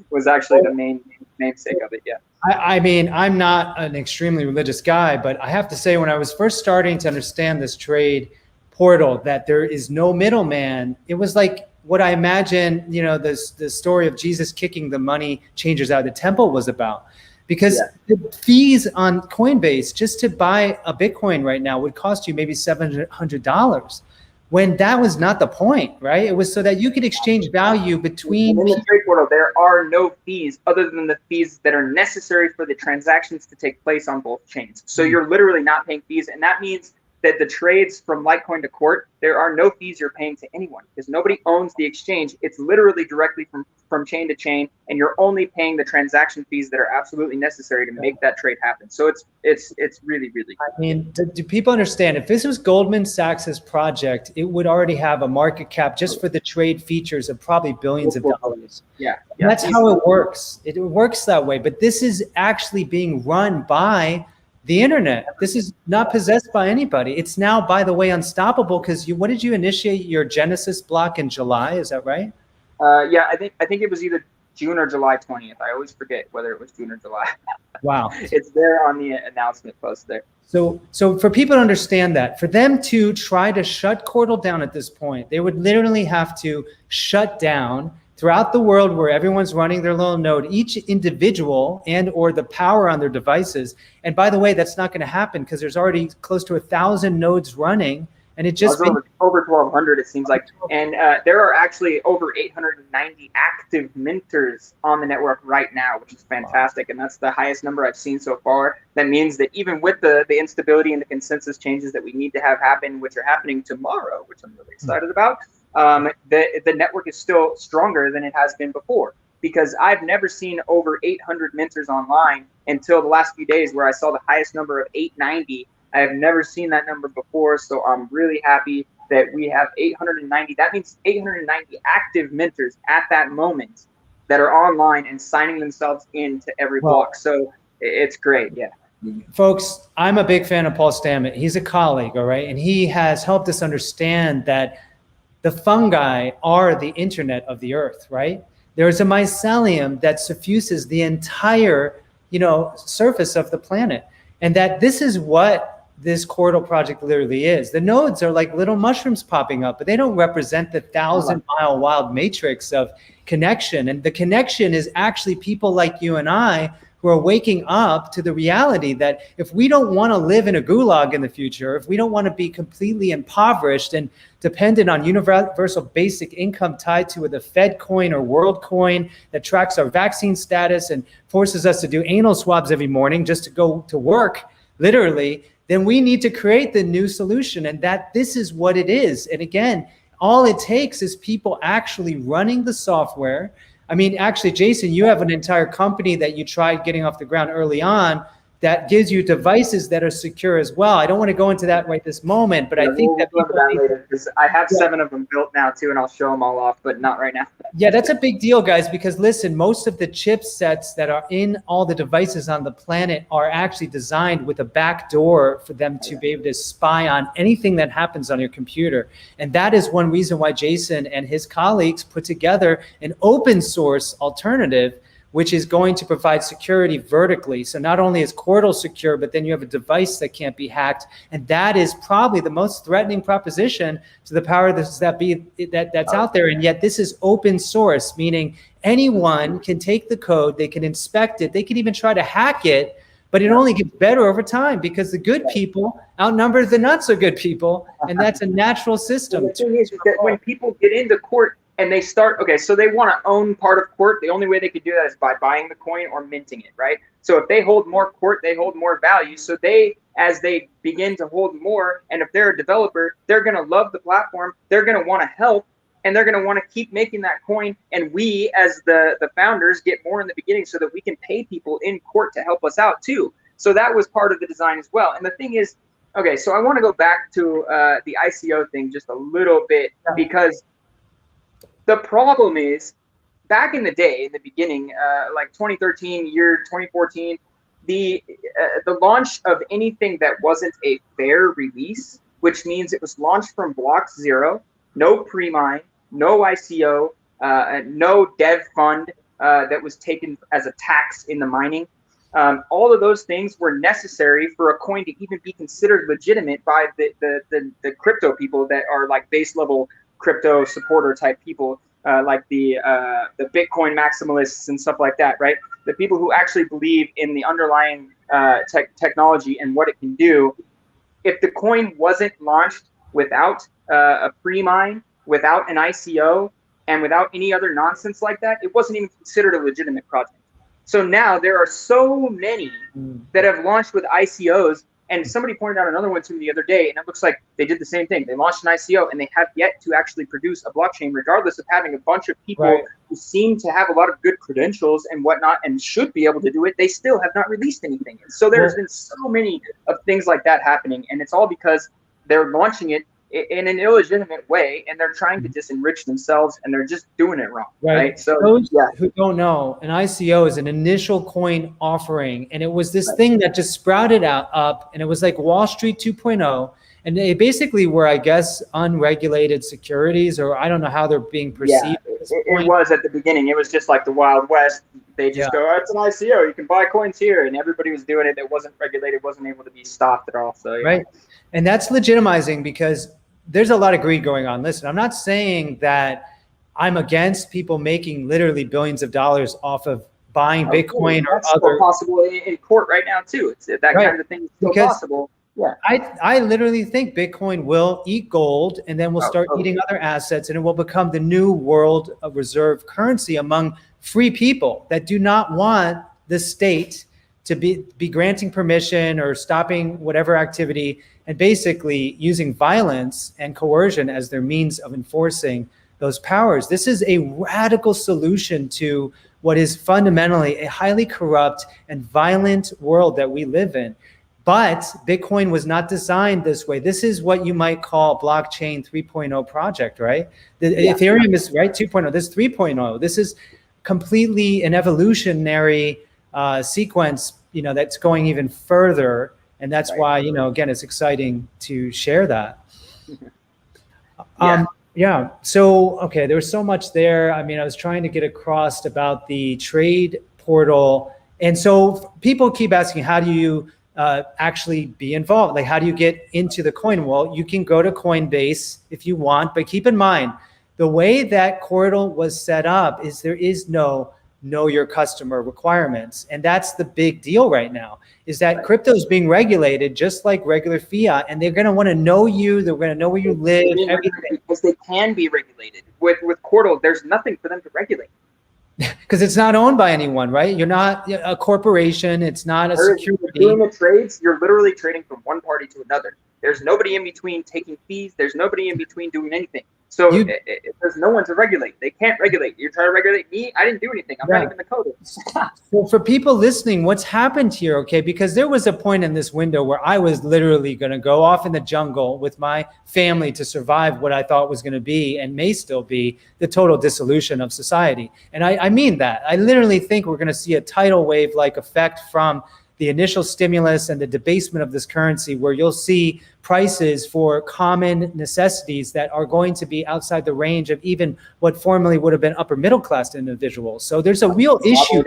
was actually the main namesake of it. Yeah. I mean, I'm not an extremely religious guy, but I have to say, when I was first starting to understand this trade portal, that there is no middleman, it was like what I imagine, you know, the story of Jesus kicking the money changers out of the temple was about. Because the fees on Coinbase just to buy a Bitcoin right now would cost you maybe $700, when that was not the point, right? It was so that you could exchange value between. In the trade portal, there are no fees other than the fees that are necessary for the transactions to take place on both chains. So you're literally not paying fees, and that means that the trades from Litecoin to Court, there are no fees you're paying to anyone because nobody owns the exchange. It's literally directly from chain to chain, and you're only paying the transaction fees that are absolutely necessary to make that trade happen. So it's really, really cool. I mean, do people understand? If this was Goldman Sachs's project, it would already have a market cap just for the trade features of probably billions of dollars. Yeah. That's how it works. It works that way. But this is actually being run by the internet. This is not possessed by anybody. It's now, by the way, unstoppable because what did you initiate your Genesis block in July? Is that right? Yeah, I think it was either June or July 20th. I always forget whether it was June or July. Wow. It's there on the announcement post there. So for people to understand that, for them to try to shut Quartal down at this point, they would literally have to shut down throughout the world where everyone's running their little node, each individual and or the power on their devices. And by the way, that's not going to happen because there's already close to 1,000 nodes running. And it just over 1,200, it seems like. And there are actually over 890 active minters on the network right now, which is fantastic. And that's the highest number I've seen so far. That means that even with the instability and the consensus changes that we need to have happen, which are happening tomorrow, which I'm really excited about, the network is still stronger than it has been before. Because I've never seen over 800 minters online until the last few days where I saw the highest number of 890. I have never seen that number before, so I'm really happy that we have 890. That means 890 active minters at that moment that are online and signing themselves into every block. So it's great, yeah. Folks, I'm a big fan of Paul Stammet. He's a colleague, all right? And he has helped us understand that the fungi are the internet of the earth, right? There is a mycelium that suffuses the entire, surface of the planet. And that this is what this Quartal project literally is. The nodes are like little mushrooms popping up, but they don't represent the 1,000-mile wild matrix of connection. And the connection is actually people like you and I who are waking up to the reality that if we don't want to live in a gulag in the future, if we don't want to be completely impoverished and dependent on universal basic income tied to the Fed coin or world coin that tracks our vaccine status and forces us to do anal swabs every morning just to go to work, literally, then we need to create the new solution, and that this is what it is. And again, all it takes is people actually running the software. I mean, actually, Jason, you have an entire company that you tried getting off the ground early on that gives you devices that are secure as well. I don't want to go into that right this moment, but I think that we'll that later, because I have 7 of them built now too, and I'll show them all off, but not right now. Yeah, that's a big deal, guys, because listen, most of the chipsets that are in all the devices on the planet are actually designed with a back door for them to be able to spy on anything that happens on your computer. And that is one reason why Jason and his colleagues put together an open source alternative which is going to provide security vertically. So not only is Quartal secure, but then you have a device that can't be hacked. And that is probably the most threatening proposition to the power that's out there. And yet this is open source, meaning anyone can take the code, they can inspect it, they can even try to hack it, but it only gets better over time because the good people outnumber the not so good people. And that's a natural system. The thing is that when people get into court, and they start, so they want to own part of Court. The only way they could do that is by buying the coin or minting it, right? So if they hold more Court, they hold more value. So as they begin to hold more, and if they're a developer, they're going to love the platform. They're going to want to help, and they're going to want to keep making that coin. And we, as the founders, get more in the beginning so that we can pay people in Court to help us out too. So that was part of the design as well. And the thing is, okay, so I want to go back to the ICO thing just a little bit, because the problem is, back in the day, in the beginning, like 2013, 2014, the launch of anything that wasn't a fair release, which means it was launched from block zero, no pre-mine, no ICO, no dev fund that was taken as a tax in the mining. All of those things were necessary for a coin to even be considered legitimate by the crypto people that are like base level crypto supporter type people, like the Bitcoin maximalists and stuff like that, right? The people who actually believe in the underlying technology and what it can do. If the coin wasn't launched without a pre-mine, without an ICO, and without any other nonsense like that, it wasn't even considered a legitimate project. So now there are so many that have launched with ICOs, and somebody pointed out another one to me the other day, and it looks like they did the same thing. They launched an ICO, and they have yet to actually produce a blockchain, regardless of having a bunch of people who seem to have a lot of good credentials and whatnot, and should be able to do it. They still have not released anything. So there's been so many of things like that happening, and it's all because they're launching it in an illegitimate way, and they're trying to just enrich themselves, and they're just doing it wrong, right? So those who don't know, an ICO is an initial coin offering, and it was this thing that just sprouted up, and it was like Wall Street 2.0, and they basically were, I guess, unregulated securities, or I don't know how they're being perceived. It was at the beginning. It was just like the Wild West. They just go, oh, it's an ICO. You can buy coins here, and everybody was doing it. It wasn't regulated, wasn't able to be stopped at all. So right, and that's legitimizing because there's a lot of greed going on. Listen, I'm not saying that I'm against people making literally billions of dollars off of buying Bitcoin or other. Possible in court right now too. It's that kind of thing is still possible. Yeah, I literally think Bitcoin will eat gold, and then we'll start eating other assets, and it will become the new world reserve currency among free people that do not want the state to be granting permission or stopping whatever activity, and basically using violence and coercion as their means of enforcing those powers. This is a radical solution to what is fundamentally a highly corrupt and violent world that we live in. But Bitcoin was not designed this way. This is what you might call blockchain 3.0 project, right? Ethereum is 2.0. This 3.0. This is completely an evolutionary sequence, that's going even further. And that's why, again, it's exciting to share that. So, okay, there was so much there. I mean, I was trying to get across about the trade portal. And so people keep asking, how do you actually be involved? Like, how do you get into the coin? Well, you can go to Coinbase if you want, but keep in mind, the way that Portal was set up is there is no know your customer requirements. And that's the big deal right now, is that crypto is being regulated just like regular fiat, and they're going to want to know you. They're going to know where you live, everything. Because they can be regulated. With Portal, there's nothing for them to regulate. Because it's not owned by anyone, right? You're not a corporation. It's not a security. Doing the trades, you're literally trading from one party to another. There's nobody in between taking fees. There's nobody in between doing anything. So there's no one to regulate. They can't regulate. You're trying to regulate me. I didn't do anything. I'm not even the coder. So for people listening, what's happened here, okay? Because there was a point in this window where I was literally going to go off in the jungle with my family to survive what I thought was going to be, and may still be, the total dissolution of society. And I mean that. I literally think we're going to see a tidal wave-like effect from the initial stimulus and the debasement of this currency, where you'll see prices for common necessities that are going to be outside the range of even what formerly would have been upper middle class individuals. So there's a real issue.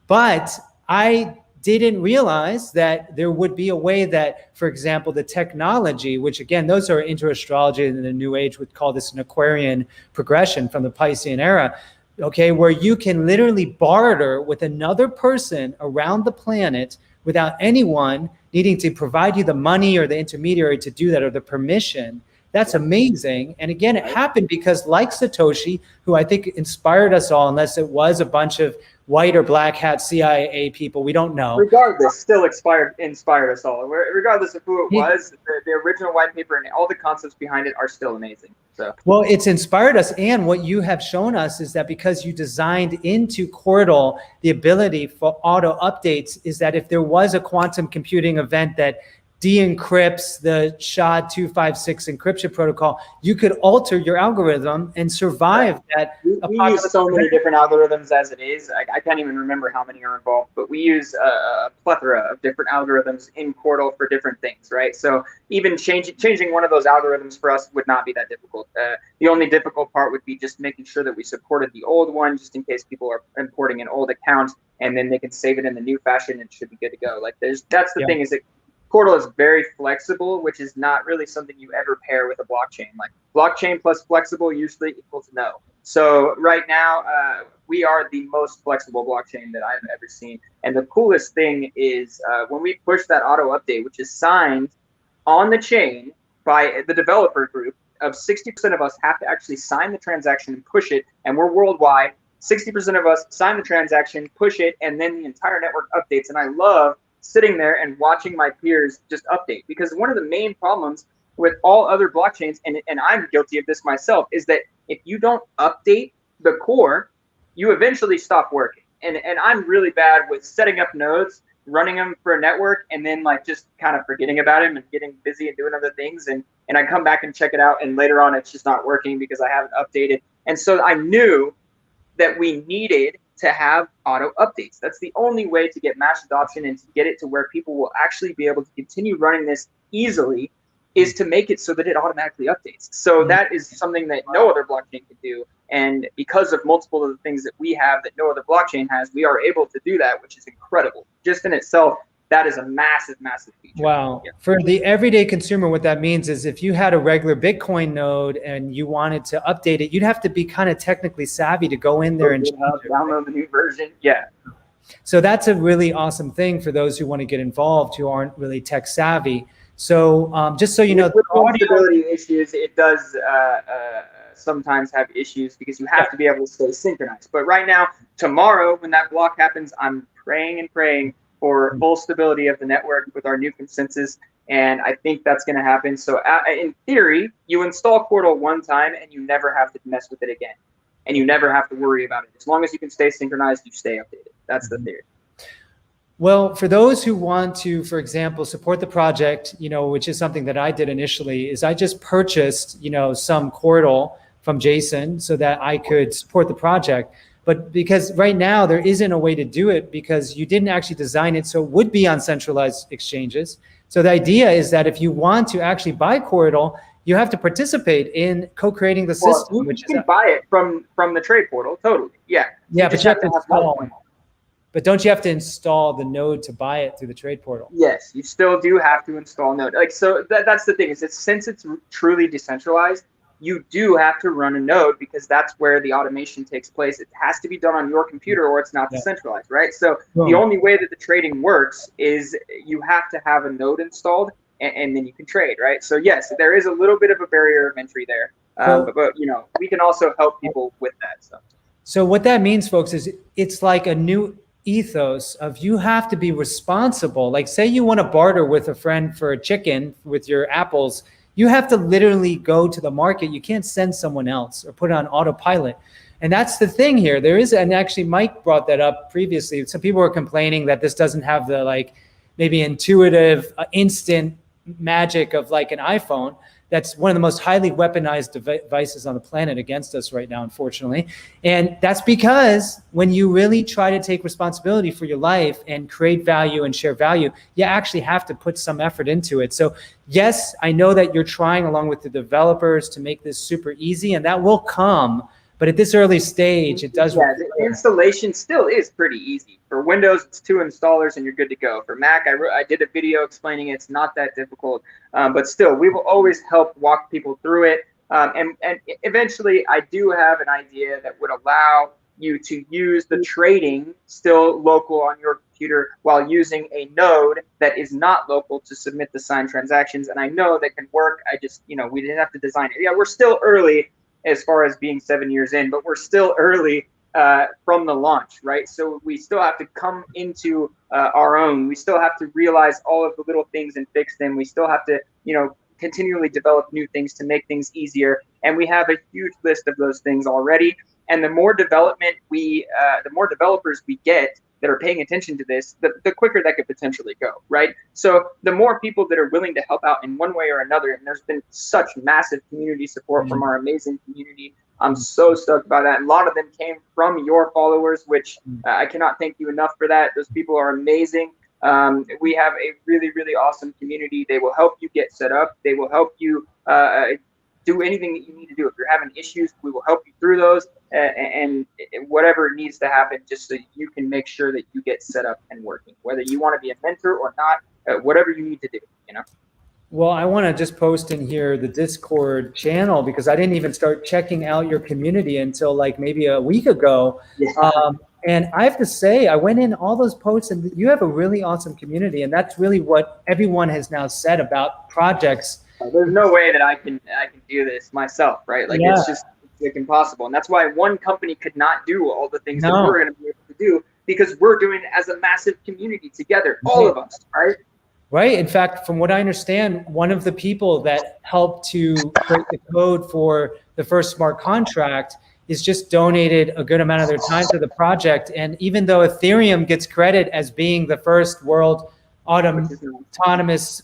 But I didn't realize that there would be a way that, for example, the technology, which again, those are into astrology and the New Age would call this an Aquarian progression from the Piscean era, okay, where you can literally barter with another person around the planet without anyone needing to provide you the money or the intermediary to do that, or the permission. That's amazing. And again, it happened because like Satoshi, who I think inspired us all, unless it was a bunch of white or black hat CIA people, we don't know. Regardless, still inspired us all. Regardless of who it He- was, the original white paper and all the concepts behind it are still amazing. So, Well, it's inspired us. And what you have shown us is that because you designed into Cordal the ability for auto updates, is that if there was a quantum computing event that de-encrypts the SHA-256 encryption protocol, you could alter your algorithm and survive that. we use so many different algorithms as it is. I can't even remember how many are involved, but we use a plethora of different algorithms in Cordal for different things, right? So even changing one of those algorithms for us would not be that difficult. The only difficult part would be just making sure that we supported the old one, just in case people are importing an old account, and then they can save it in the new fashion and it should be good to go. Like that's the thing, is that Cordal is very flexible, which is not really something you ever pair with a blockchain. Like blockchain plus flexible usually equals no. So right now, we are the most flexible blockchain that I've ever seen. And the coolest thing is when we push that auto update, which is signed on the chain by the developer group, of 60% of us have to actually sign the transaction and push it. And we're worldwide. 60% of us sign the transaction, push it, and then the entire network updates. And I love sitting there and watching my peers just update, because one of the main problems with all other blockchains, and I'm guilty of this myself, is that if you don't update the core, you eventually stop working. And I'm really bad with setting up nodes, running them for a network, and then like just kind of forgetting about them and getting busy and doing other things. And I come back and check it out, and later on it's just not working because I haven't updated. And so I knew that we needed to have auto updates. That's the only way to get mass adoption and to get it to where people will actually be able to continue running this easily, is to make it so that it automatically updates. So that is something that no other blockchain can do. And because of multiple of the things that we have that no other blockchain has, we are able to do that, which is incredible. Just in itself, that is a massive, massive feature. Wow. Yeah. For the everyday consumer, what that means is if you had a regular Bitcoin node and you wanted to update it, you'd have to be kind of technically savvy to go in there and download the new version. Yeah. So that's a really awesome thing for those who want to get involved who aren't really tech savvy. So just so you know, with stability issues, it does sometimes have issues because you have to be able to stay synchronized. But right now, tomorrow, when that block happens, I'm praying and praying for full stability of the network with our new consensus, and I think that's going to happen. So in theory, you install Cordal one time and you never have to mess with it again, and you never have to worry about it. As long as you can stay synchronized, you stay updated. That's the theory. Well, for those who want to, for example, support the project, which is something that I did initially, is I just purchased, some Cordal from Jason so that I could support the project. But because right now there isn't a way to do it because you didn't actually design it so it would be on centralized exchanges. So the idea is that if you want to actually buy Cordal, you have to participate in co-creating the system. You can buy it from the trade portal, totally. Yeah. Yeah, but you have to install. But don't you have to install the node to buy it through the trade portal? Yes, you still do have to install node. Like, so that's the thing, is that since it's truly decentralized, you do have to run a node because that's where the automation takes place. It has to be done on your computer or it's not decentralized, right? So the only way that the trading works is you have to have a node installed and then you can trade, right? So yes, there is a little bit of a barrier of entry there, but we can also help people with that. So what that means, folks, is it's like a new ethos of you have to be responsible. Like say you want to barter with a friend for a chicken with your apples, you have to literally go to the market. You can't send someone else or put it on autopilot. And that's the thing here. There is, and actually Mike brought that up previously. Some people were complaining that this doesn't have the maybe intuitive, instant magic of like an iPhone. That's one of the most highly weaponized devices on the planet against us right now, unfortunately. And that's because when you really try to take responsibility for your life and create value and share value, you actually have to put some effort into it. So yes, I know that you're trying along with the developers to make this super easy, and that will come. But at this early stage, it does. Yeah, the installation still is pretty easy. For Windows, it's 2 installers and you're good to go. For Mac, I did a video explaining it's not that difficult. But still, we will always help walk people through it. And eventually, I do have an idea that would allow you to use the trading still local on your computer while using a node that is not local to submit the signed transactions. And I know that can work. I just, we didn't have to design it. Yeah, we're still early as far as being 7 years in, but we're still early from the launch, right? So we still have to come into our own. We still have to realize all of the little things and fix them. We still have to, continually develop new things to make things easier. And we have a huge list of those things already. And the more development the more developers we get that are paying attention to this, the quicker that could potentially go, right? So the more people that are willing to help out in one way or another, and there's been such massive community support from our amazing community. I'm so stoked by that. And a lot of them came from your followers, which I cannot thank you enough for that. Those people are amazing. We have a really, really awesome community. They will help you get set up. They will help you do anything that you need to do. If you're having issues, we will help you through those and whatever needs to happen, just so you can make sure that you get set up and working, whether you want to be a mentor or not, whatever you need to do, Well, I want to just post in here the Discord channel, because I didn't even start checking out your community until like maybe a week ago. Yeah. And I have to say, I went in all those posts, and you have a really awesome community. And that's really what everyone has now said about projects. There's no way that I can do this myself, right? Like it's like impossible. And that's why one company could not do all the things that we're going to be able to do, because we're doing it as a massive community together, all of us, right? Right. In fact, from what I understand, one of the people that helped to create the code for the first smart contract is just donated a good amount of their time to the project. And even though Ethereum gets credit as being the first world autonomous,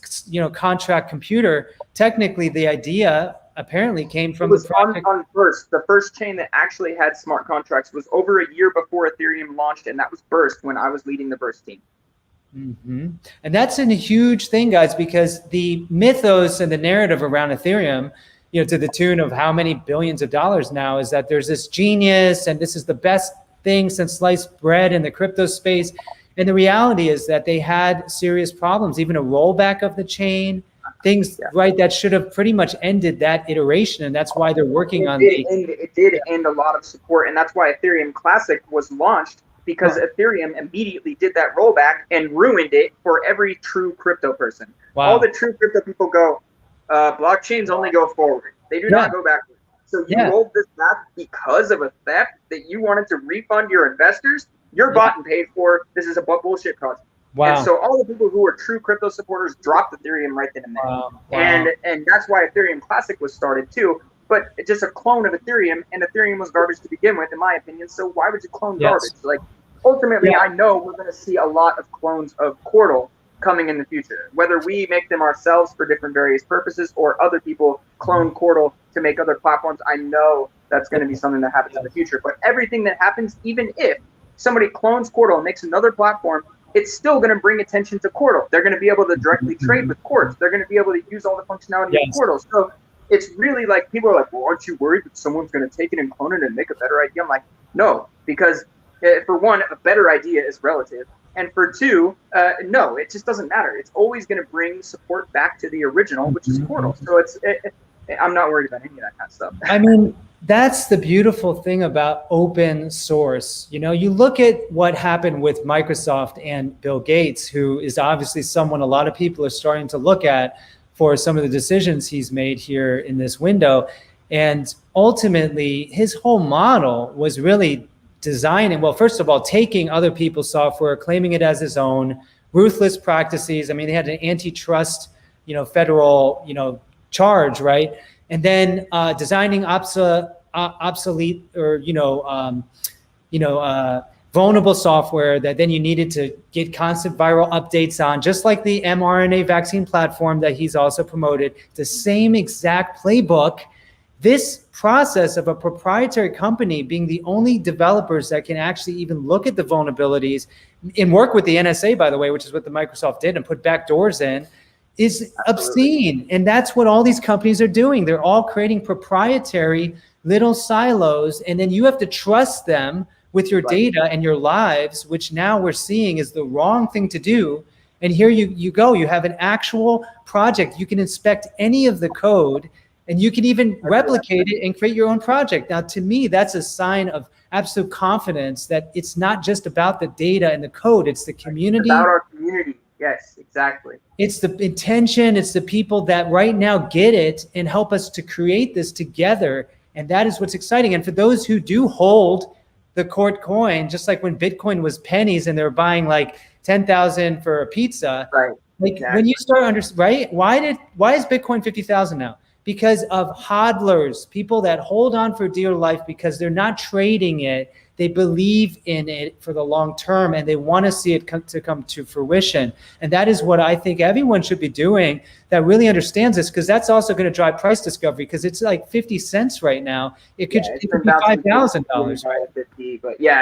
contract computer, technically the idea apparently came from the project. The first chain that actually had smart contracts was over a year before Ethereum launched, and that was Burst when I was leading the Burst team. Mm-hmm. And that's a huge thing, guys, because the mythos and the narrative around Ethereum, to the tune of how many billions of dollars now, is that there's this genius and this is the best thing since sliced bread in the crypto space. And the reality is that they had serious problems, even a rollback of the chain, things, right, that should have pretty much ended that iteration. And that's why they're working on it did end a lot of support. And that's why Ethereum Classic was launched, because Ethereum immediately did that rollback and ruined it for every true crypto person. Wow. All the true crypto people go, blockchains only go forward. They do not go backwards. So you rolled this back because of a theft that you wanted to refund your investors. You're bought and paid for. This is a bullshit project. Wow. And so all the people who are true crypto supporters dropped Ethereum right then and there. Wow. And that's why Ethereum Classic was started too. But it's just a clone of Ethereum, and Ethereum was garbage to begin with, in my opinion. So why would you clone garbage? Like, ultimately, I know we're going to see a lot of clones of Quartal coming in the future, whether we make them ourselves for different various purposes or other people clone Quartal to make other platforms. I know that's going to be something that happens in the future. But everything that happens, even if somebody clones Quartal and makes another platform, it's still going to bring attention to Quartal. They're going to be able to directly trade with Quartz. They're going to be able to use all the functionality of Quartal. So it's really like, people are like, well, aren't you worried that someone's going to take it and clone it and make a better idea? I'm like, no, because for one, a better idea is relative. And for two, no, it just doesn't matter. It's always going to bring support back to the original, which is Quartal. So I'm not worried about any of that kind of stuff. I mean, that's the beautiful thing about open source. You look at what happened with Microsoft and Bill Gates, who is obviously someone a lot of people are starting to look at for some of the decisions he's made here in this window. And ultimately, his whole model was really designing, well, first of all, taking other people's software, claiming it as his own, ruthless practices. I mean, they had an antitrust, federal, charge, right? And then designing obsolete or, vulnerable software that then you needed to get constant viral updates on, just like the mRNA vaccine platform that he's also promoted, the same exact playbook. This process of a proprietary company being the only developers that can actually even look at the vulnerabilities and work with the NSA, by the way, which is what the Microsoft did, and put backdoors in, is obscene. And that's what all these companies are doing. They're all creating proprietary little silos, and then you have to trust them with your data and your lives, which now we're seeing is the wrong thing to do. And here you go, you have an actual project. You can inspect any of the code And you can even replicate it and create your own project. Now, to me, that's a sign of absolute confidence that it's not just about the data and the code, it's the community. It's about our community. Yes, exactly. It's the intention, it's the people that right now get it and help us to create this together. And that is what's exciting. And for those who do hold the court coin, just like when Bitcoin was pennies and they were buying like 10,000 for a pizza, right? Like exactly. When you start right? Why is Bitcoin 50,000 now? Because of hodlers, people that hold on for dear life because they're not trading it. They believe in it for the long term and they want to see it come to fruition. And that is what I think everyone should be doing that really understands this, because that's also going to drive price discovery, because it's like 50 cents right now. It could be $5,000. Right? But yeah,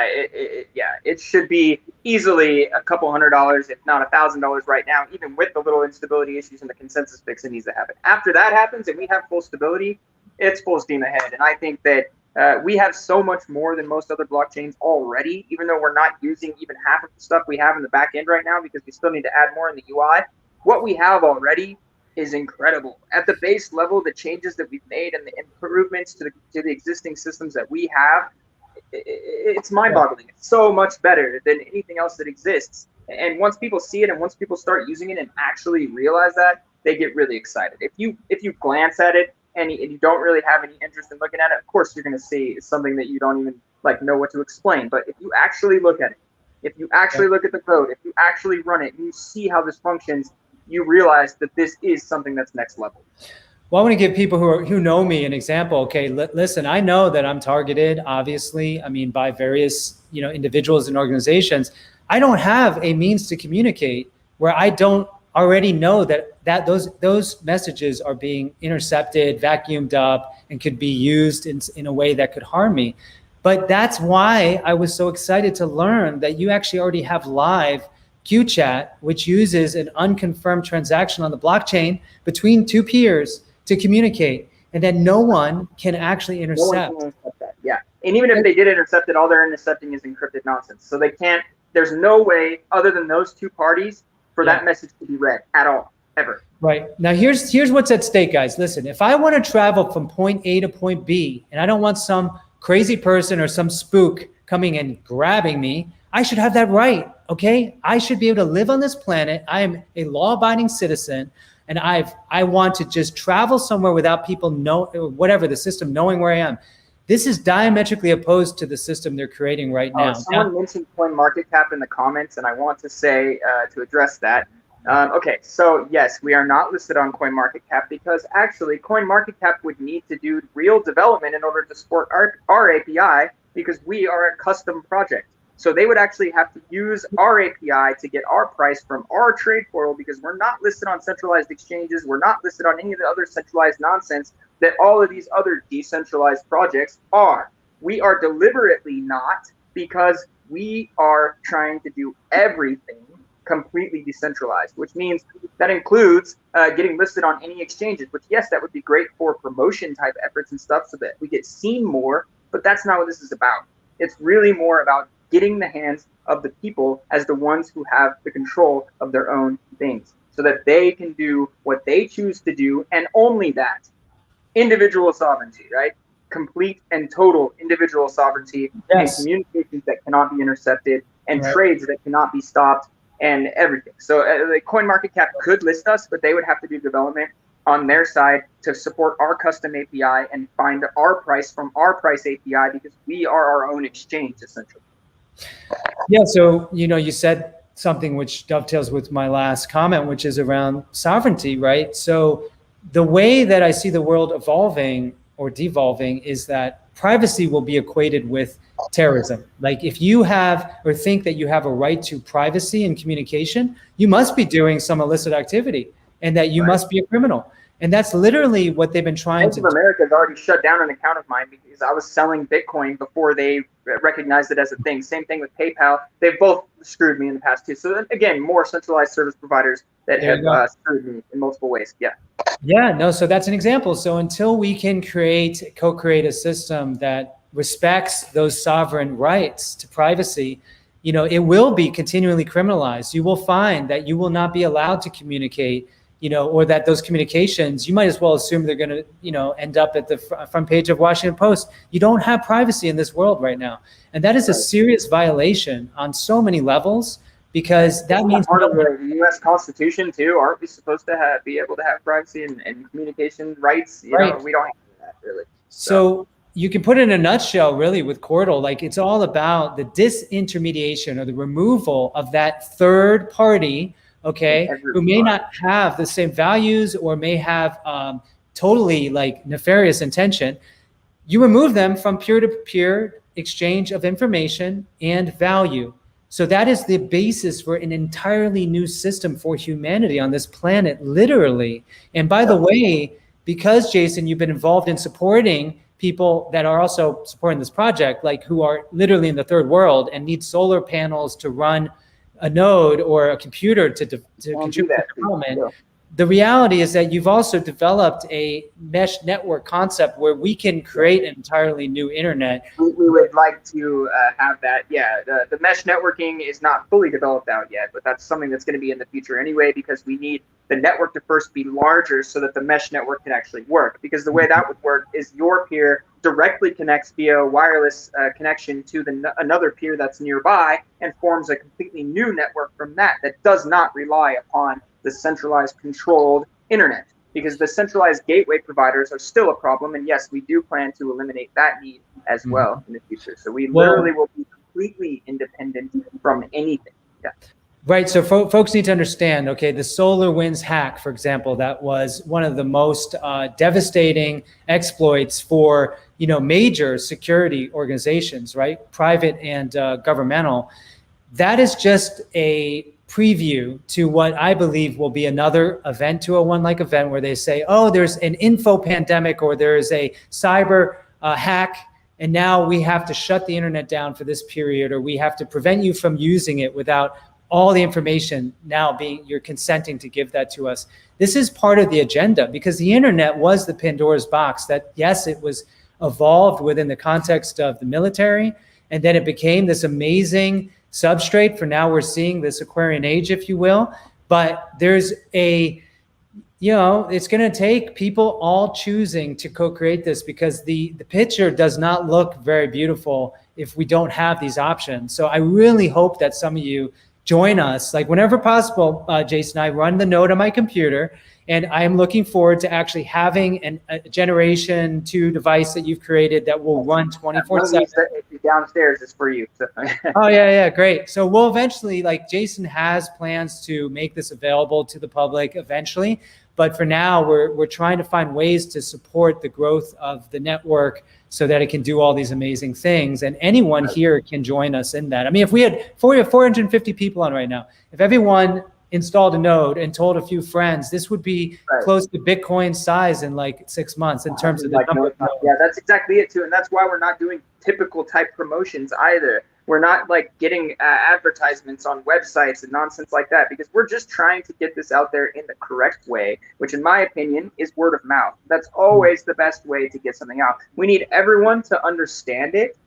it should be easily a couple $100, if not $1,000 right now, even with the little instability issues and the consensus fix that needs to happen. After that happens and we have full stability, it's full steam ahead. And I think that we have so much more than most other blockchains already, even though we're not using even half of the stuff we have in the back end right now, because we still need to add more in the UI. What we have already is incredible. At the base level, the changes that we've made and the improvements to the existing systems that we have, it's mind-boggling. It's so much better than anything else that exists. And once people see it and once people start using it and actually realize that, they get really excited. If you glance at it and you don't really have any interest in looking at it, of course you're going to see something that you don't even know what to explain. But if you actually look at it, if you actually look at the code, if you actually run it, and you see how this functions, you realize that this is something that's next level. Well, I want to give people who know me an example. Okay, listen, I know that I'm targeted, obviously, by various individuals and organizations. I don't have a means to communicate where I don't already know that those messages are being intercepted, vacuumed up, and could be used in a way that could harm me. But that's why I was so excited to learn that you actually already have live QChat, which uses an unconfirmed transaction on the blockchain between two peers to communicate, and that no one can actually intercept. No one can intercept that. Yeah, and even if they did intercept it, all they're intercepting is encrypted nonsense. So they can't. There's no way other than those two parties for that message to be read at all, ever. Right. Now here's what's at stake, guys. Listen, if I want to travel from point A to point B, and I don't want some crazy person or some spook coming and grabbing me, I should have that right. Okay, I should be able to live on this planet. I am a law-abiding citizen, and I want to just travel somewhere without people whatever the system knowing where I am. This is diametrically opposed to the system they're creating right now. Someone mentioned CoinMarketCap in the comments, and I want to say to address that. Okay, so yes, we are not listed on CoinMarketCap because actually CoinMarketCap would need to do real development in order to support our API, because we are a custom project. So they would actually have to use our API to get our price from our trade portal, because we're not listed on centralized exchanges. We're not listed on any of the other centralized nonsense that all of these other decentralized projects are. We are deliberately not, because we are trying to do everything completely decentralized, which means that includes getting listed on any exchanges, which, yes, that would be great for promotion type efforts and stuff so that we get seen more, but that's not what this is about. It's really more about getting the hands of the people as the ones who have the control of their own things so that they can do what they choose to do, and only that. Individual sovereignty, right? Complete and total individual sovereignty, and communications that cannot be intercepted, and trades that cannot be stopped, and everything. So CoinMarketCap could list us, but they would have to do development on their side to support our custom API and find our price from our price API, because we are our own exchange, essentially. Yeah, so you said something which dovetails with my last comment, which is around sovereignty, right? So the way that I see the world evolving or devolving is that privacy will be equated with terrorism. Like if you have or think that you have a right to privacy and communication, you must be doing some illicit activity, and that you must be a criminal. And that's literally what they've been trying to do. America has already shut down an account of mine because I was selling Bitcoin before they recognized it as a thing. Same thing with PayPal. They've both screwed me in the past too. So again, more centralized service providers that have screwed me in multiple ways. Yeah. Yeah, no, so that's an example. So until we can co-create a system that respects those sovereign rights to privacy, it will be continually criminalized. You will find that you will not be allowed to communicate or that those communications, you might as well assume they're going to, end up at the front page of Washington Post. You don't have privacy in this world right now. And that is a serious violation on so many levels, because that means part of the U.S. Constitution too. Aren't we supposed to be able to have privacy and communication rights? We don't have that really. So you can put it in a nutshell, really, with Quartal. Like, it's all about the disintermediation, or the removal of that third party, who may not have the same values, or may have totally like nefarious intention. You remove them from peer-to-peer exchange of information and value. So that is the basis for an entirely new system for humanity on this planet, literally. And by the way, because, Jason, you've been involved in supporting people that are also supporting this project, like who are literally in the third world and need solar panels to run a node or a computer to contribute to development. The reality is that you've also developed a mesh network concept where we can create an entirely new internet. We would like to have that. Yeah, the mesh networking is not fully developed out yet, but that's something that's going to be in the future anyway, because we need the network to first be larger so that the mesh network can actually work. Because the way that would work is your peer directly connects via wireless connection to another peer that's nearby, and forms a completely new network from that does not rely upon the centralized controlled internet, because the centralized gateway providers are still a problem. And yes, we do plan to eliminate that need as well in the future. So we literally will be completely independent from anything. Yeah. Right. So folks need to understand, the SolarWinds hack, for example, that was one of the most devastating exploits for, major security organizations, right? Private and governmental. That is just a preview to what I believe will be another Event 201-like event, where they say, oh, there's an info pandemic, or there's a cyber hack, and now we have to shut the internet down for this period, or we have to prevent you from using it without all the information now you're consenting to give that to us. This is part of the agenda, because the internet was the Pandora's box that, yes, it was evolved within the context of the military, and then it became this amazing substrate for now we're seeing this Aquarian age, if you will. But there's it's going to take people all choosing to co-create this, because the picture does not look very beautiful if we don't have these options. So I really hope that some of you join us, like whenever possible. Jason, I run the node on my computer, and I am looking forward to actually having a Generation 2 device that you've created that will run 24/7. Downstairs is for you. So. Oh, yeah, great. So we'll eventually, Jason has plans to make this available to the public eventually. But for now, we're trying to find ways to support the growth of the network so that it can do all these amazing things. And anyone here can join us in that. I mean, if we had 450 people on right now, if everyone installed a node and told a few friends, this would be close to Bitcoin size in 6 months in terms of the number of nodes. Yeah, that's exactly it too. And that's why we're not doing typical type promotions either. We're not getting advertisements on websites and nonsense like that, because we're just trying to get this out there in the correct way, which in my opinion is word of mouth. That's always the best way to get something out. We need everyone to understand it,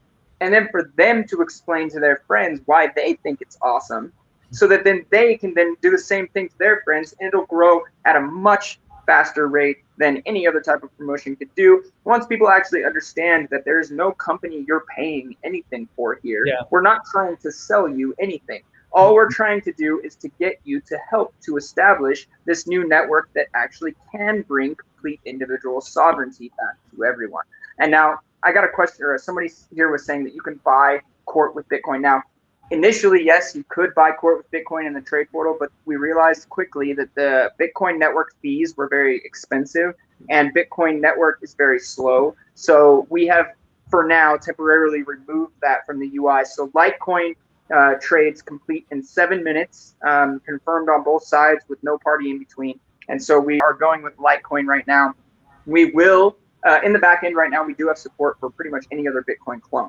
and then for them to explain to their friends why they think it's awesome, so that then they can then do the same thing to their friends, and it'll grow at a much faster rate than any other type of promotion could do. Once people actually understand that there's no company you're paying anything for here, we're not trying to sell you anything. All we're trying to do is to get you to help to establish this new network that actually can bring complete individual sovereignty back to everyone. And now I got a question, or somebody here was saying that you can buy Court with Bitcoin. Now, initially, yes, you could buy Court with Bitcoin in the trade portal, but we realized quickly that the Bitcoin network fees were very expensive, and Bitcoin network is very slow. So we have, for now, temporarily removed that from the UI. So Litecoin trades complete in 7 minutes, confirmed on both sides with no party in between. And so we are going with Litecoin right now. We will, in the back end right now, we do have support for pretty much any other Bitcoin clone.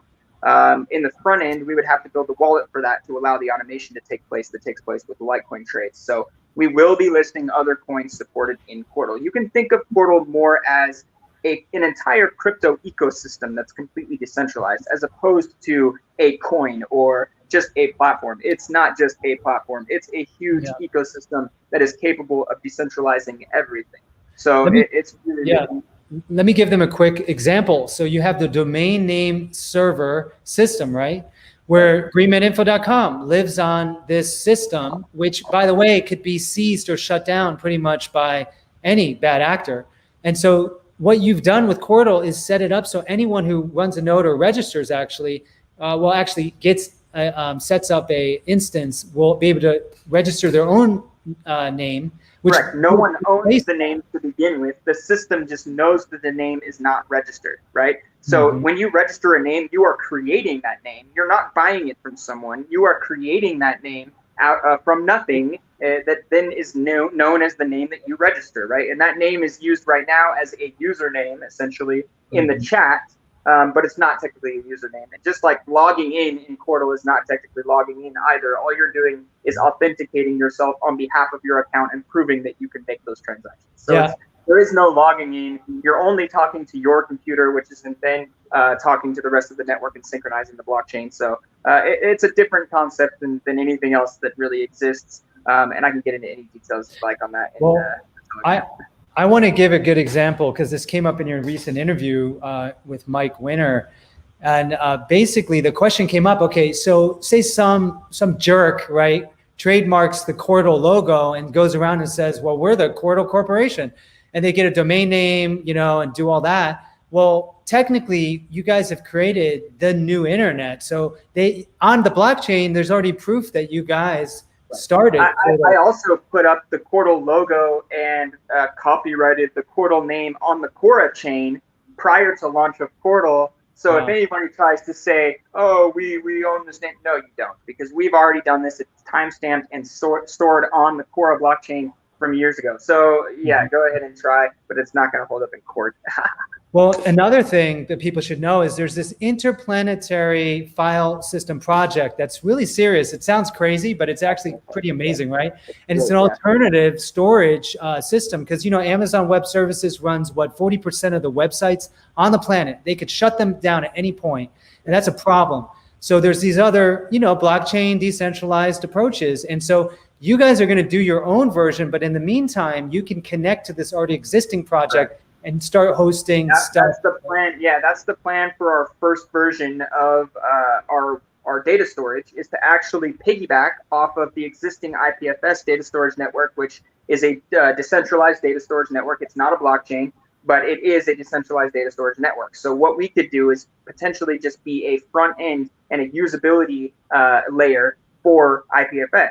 In the front end, we would have to build a wallet for that to allow the automation to take place that takes place with the Litecoin trades. So we will be listing other coins supported in Portal. You can think of Portal more as an entire crypto ecosystem that's completely decentralized, as opposed to a coin or just a platform. It's not just a platform. It's a huge ecosystem that is capable of decentralizing everything. So it's really, really. Let me give them a quick example. So you have the domain name server system, right? Where GreenMedInfo.com lives on this system, which, by the way, could be seized or shut down pretty much by any bad actor. And so what you've done with Quartal is set it up so anyone who runs a node or registers actually gets sets up a instance will be able to register their own name. Correct. No one owns the name to begin with. The system just knows that the name is not registered, right? So when you register a name, you are creating that name. You're not buying it from someone. You are creating that name out from nothing that then is known as the name that you register, right? And that name is used right now as a username, essentially, in the chat. But it's not technically a username. And just like logging in Quartal is not technically logging in either. All you're doing is authenticating yourself on behalf of your account and proving that you can make those transactions. So there is no logging in. You're only talking to your computer, which is then talking to the rest of the network and synchronizing the blockchain. So it's a different concept than anything else that really exists. And I can get into any details like on that. I want to give a good example because this came up in your recent interview with Mike Winner. And basically the question came up, okay, so say some jerk, right, trademarks the Quartal logo and goes around and says, well, we're the Quartal Corporation. And they get a domain name, and do all that. Well, technically, you guys have created the new internet. So on the blockchain, there's already proof that you guys started. I also put up the Quartal logo and copyrighted the Quartal name on the Quora chain prior to launch of Quartal. So if anybody tries to say, oh, we own this name, no, you don't, because we've already done this. It's timestamped and stored on the Quora blockchain from years ago. So go ahead and try, but it's not going to hold up in court. Well, another thing that people should know is there's this interplanetary file system project that's really serious. It sounds crazy, but it's actually pretty amazing, right? And it's an alternative storage system because, Amazon Web Services runs 40% of the websites on the planet. They could shut them down at any point, and that's a problem. So there's these other, blockchain decentralized approaches. And so you guys are going to do your own version, but in the meantime, you can connect to this already existing project and start hosting stuff. That's the plan. Yeah, that's the plan for our first version of our data storage, is to actually piggyback off of the existing IPFS data storage network, which is a decentralized data storage network. It's not a blockchain, but it is a decentralized data storage network. So what we could do is potentially just be a front end and a usability layer for IPFS.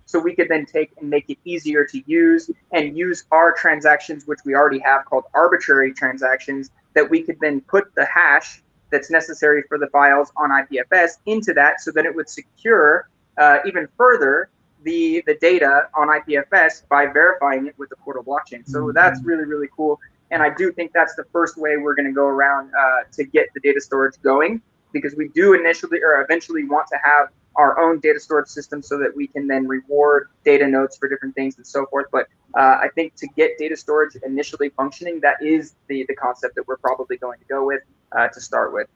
So we could then take and make it easier to use and use our transactions, which we already have called arbitrary transactions, that we could then put the hash that's necessary for the files on IPFS into that, so that it would secure even further the data on IPFS by verifying it with the Quartal blockchain. So that's really, really cool. And I do think that's the first way we're going to go around to get the data storage going, because we do initially or eventually want to have our own data storage system so that we can then reward data nodes for different things and so forth. But I think to get data storage initially functioning, that is the concept that we're probably going to go with to start with.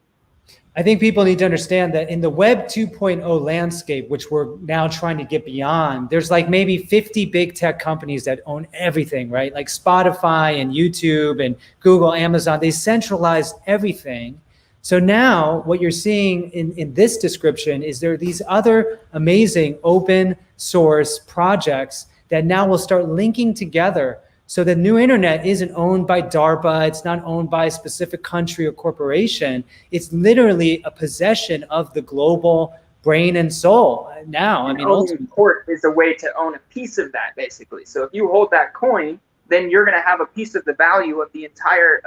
I think people need to understand that in the Web 2.0 landscape, which we're now trying to get beyond, there's like maybe 50 big tech companies that own everything, right? Like Spotify and YouTube and Google, Amazon, they centralized everything. So now what you're seeing in this description is there are these other amazing open source projects that now will start linking together. So the new internet isn't owned by DARPA. It's not owned by a specific country or corporation. It's literally a possession of the global brain and soul. Now, owning port is a way to own a piece of that, basically. So if you hold that coin, then you're going to have a piece of the value of the entire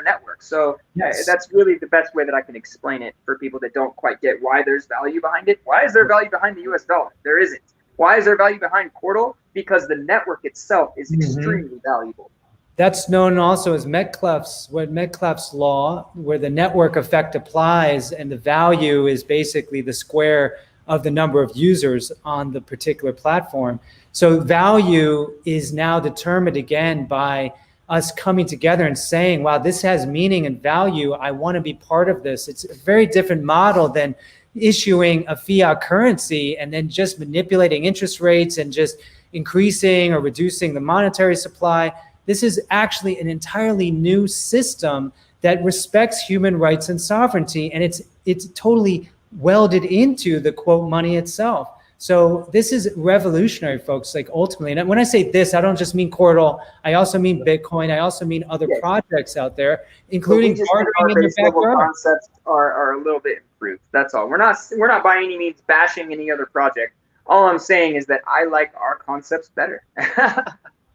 network. So that's really the best way that I can explain it for people that don't quite get why there's value behind it. Why is there value behind the US dollar? There isn't. Why is there value behind Quartal? Because the network itself is extremely valuable. That's known also as Metcalfe's law, where the network effect applies and the value is basically the square of the number of users on the particular platform. So value is now determined again by us coming together and saying, wow, this has meaning and value. I want to be part of this. It's a very different model than issuing a fiat currency and then just manipulating interest rates and just increasing or reducing the monetary supply. This is actually an entirely new system that respects human rights and sovereignty, and it's totally welded into the quote money itself. So this is revolutionary, folks, like ultimately. And when I say this, I don't just mean Cordal. I also mean Bitcoin. I also mean other projects out there, including bartering in your backyard. Concepts are a little bit improved. That's all. We're not by any means bashing any other project. All I'm saying is that I like our concepts better.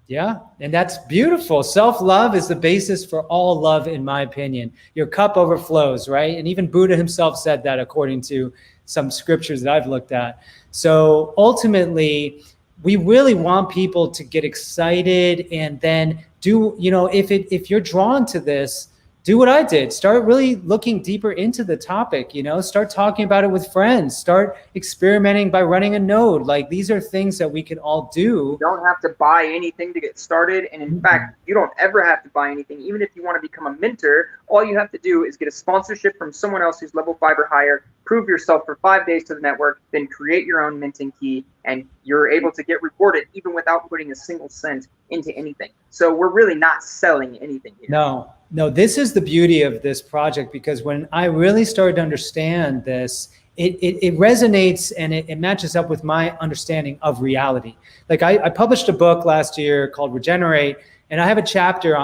Yeah, and that's beautiful. Self-love is the basis for all love, in my opinion. Your cup overflows, right? And even Buddha himself said that, according to some scriptures that I've looked at. So ultimately, we really want people to get excited and then do, if you're drawn to this, do what I did. Start really looking deeper into the topic, start talking about it with friends, start experimenting by running a node. Like, these are things that we can all do. You don't have to buy anything to get started. And in fact, you don't ever have to buy anything. Even if you want to become a minter, all you have to do is get a sponsorship from someone else who's level 5 or higher, prove yourself for 5 days to the network, then create your own minting key, and you're able to get rewarded even without putting a single cent into anything. So we're really not selling anything here. No, this is the beauty of this project, because when I really started to understand this, it resonates and it matches up with my understanding of reality. Like, I published a book last year called Regenerate, and I have a chapter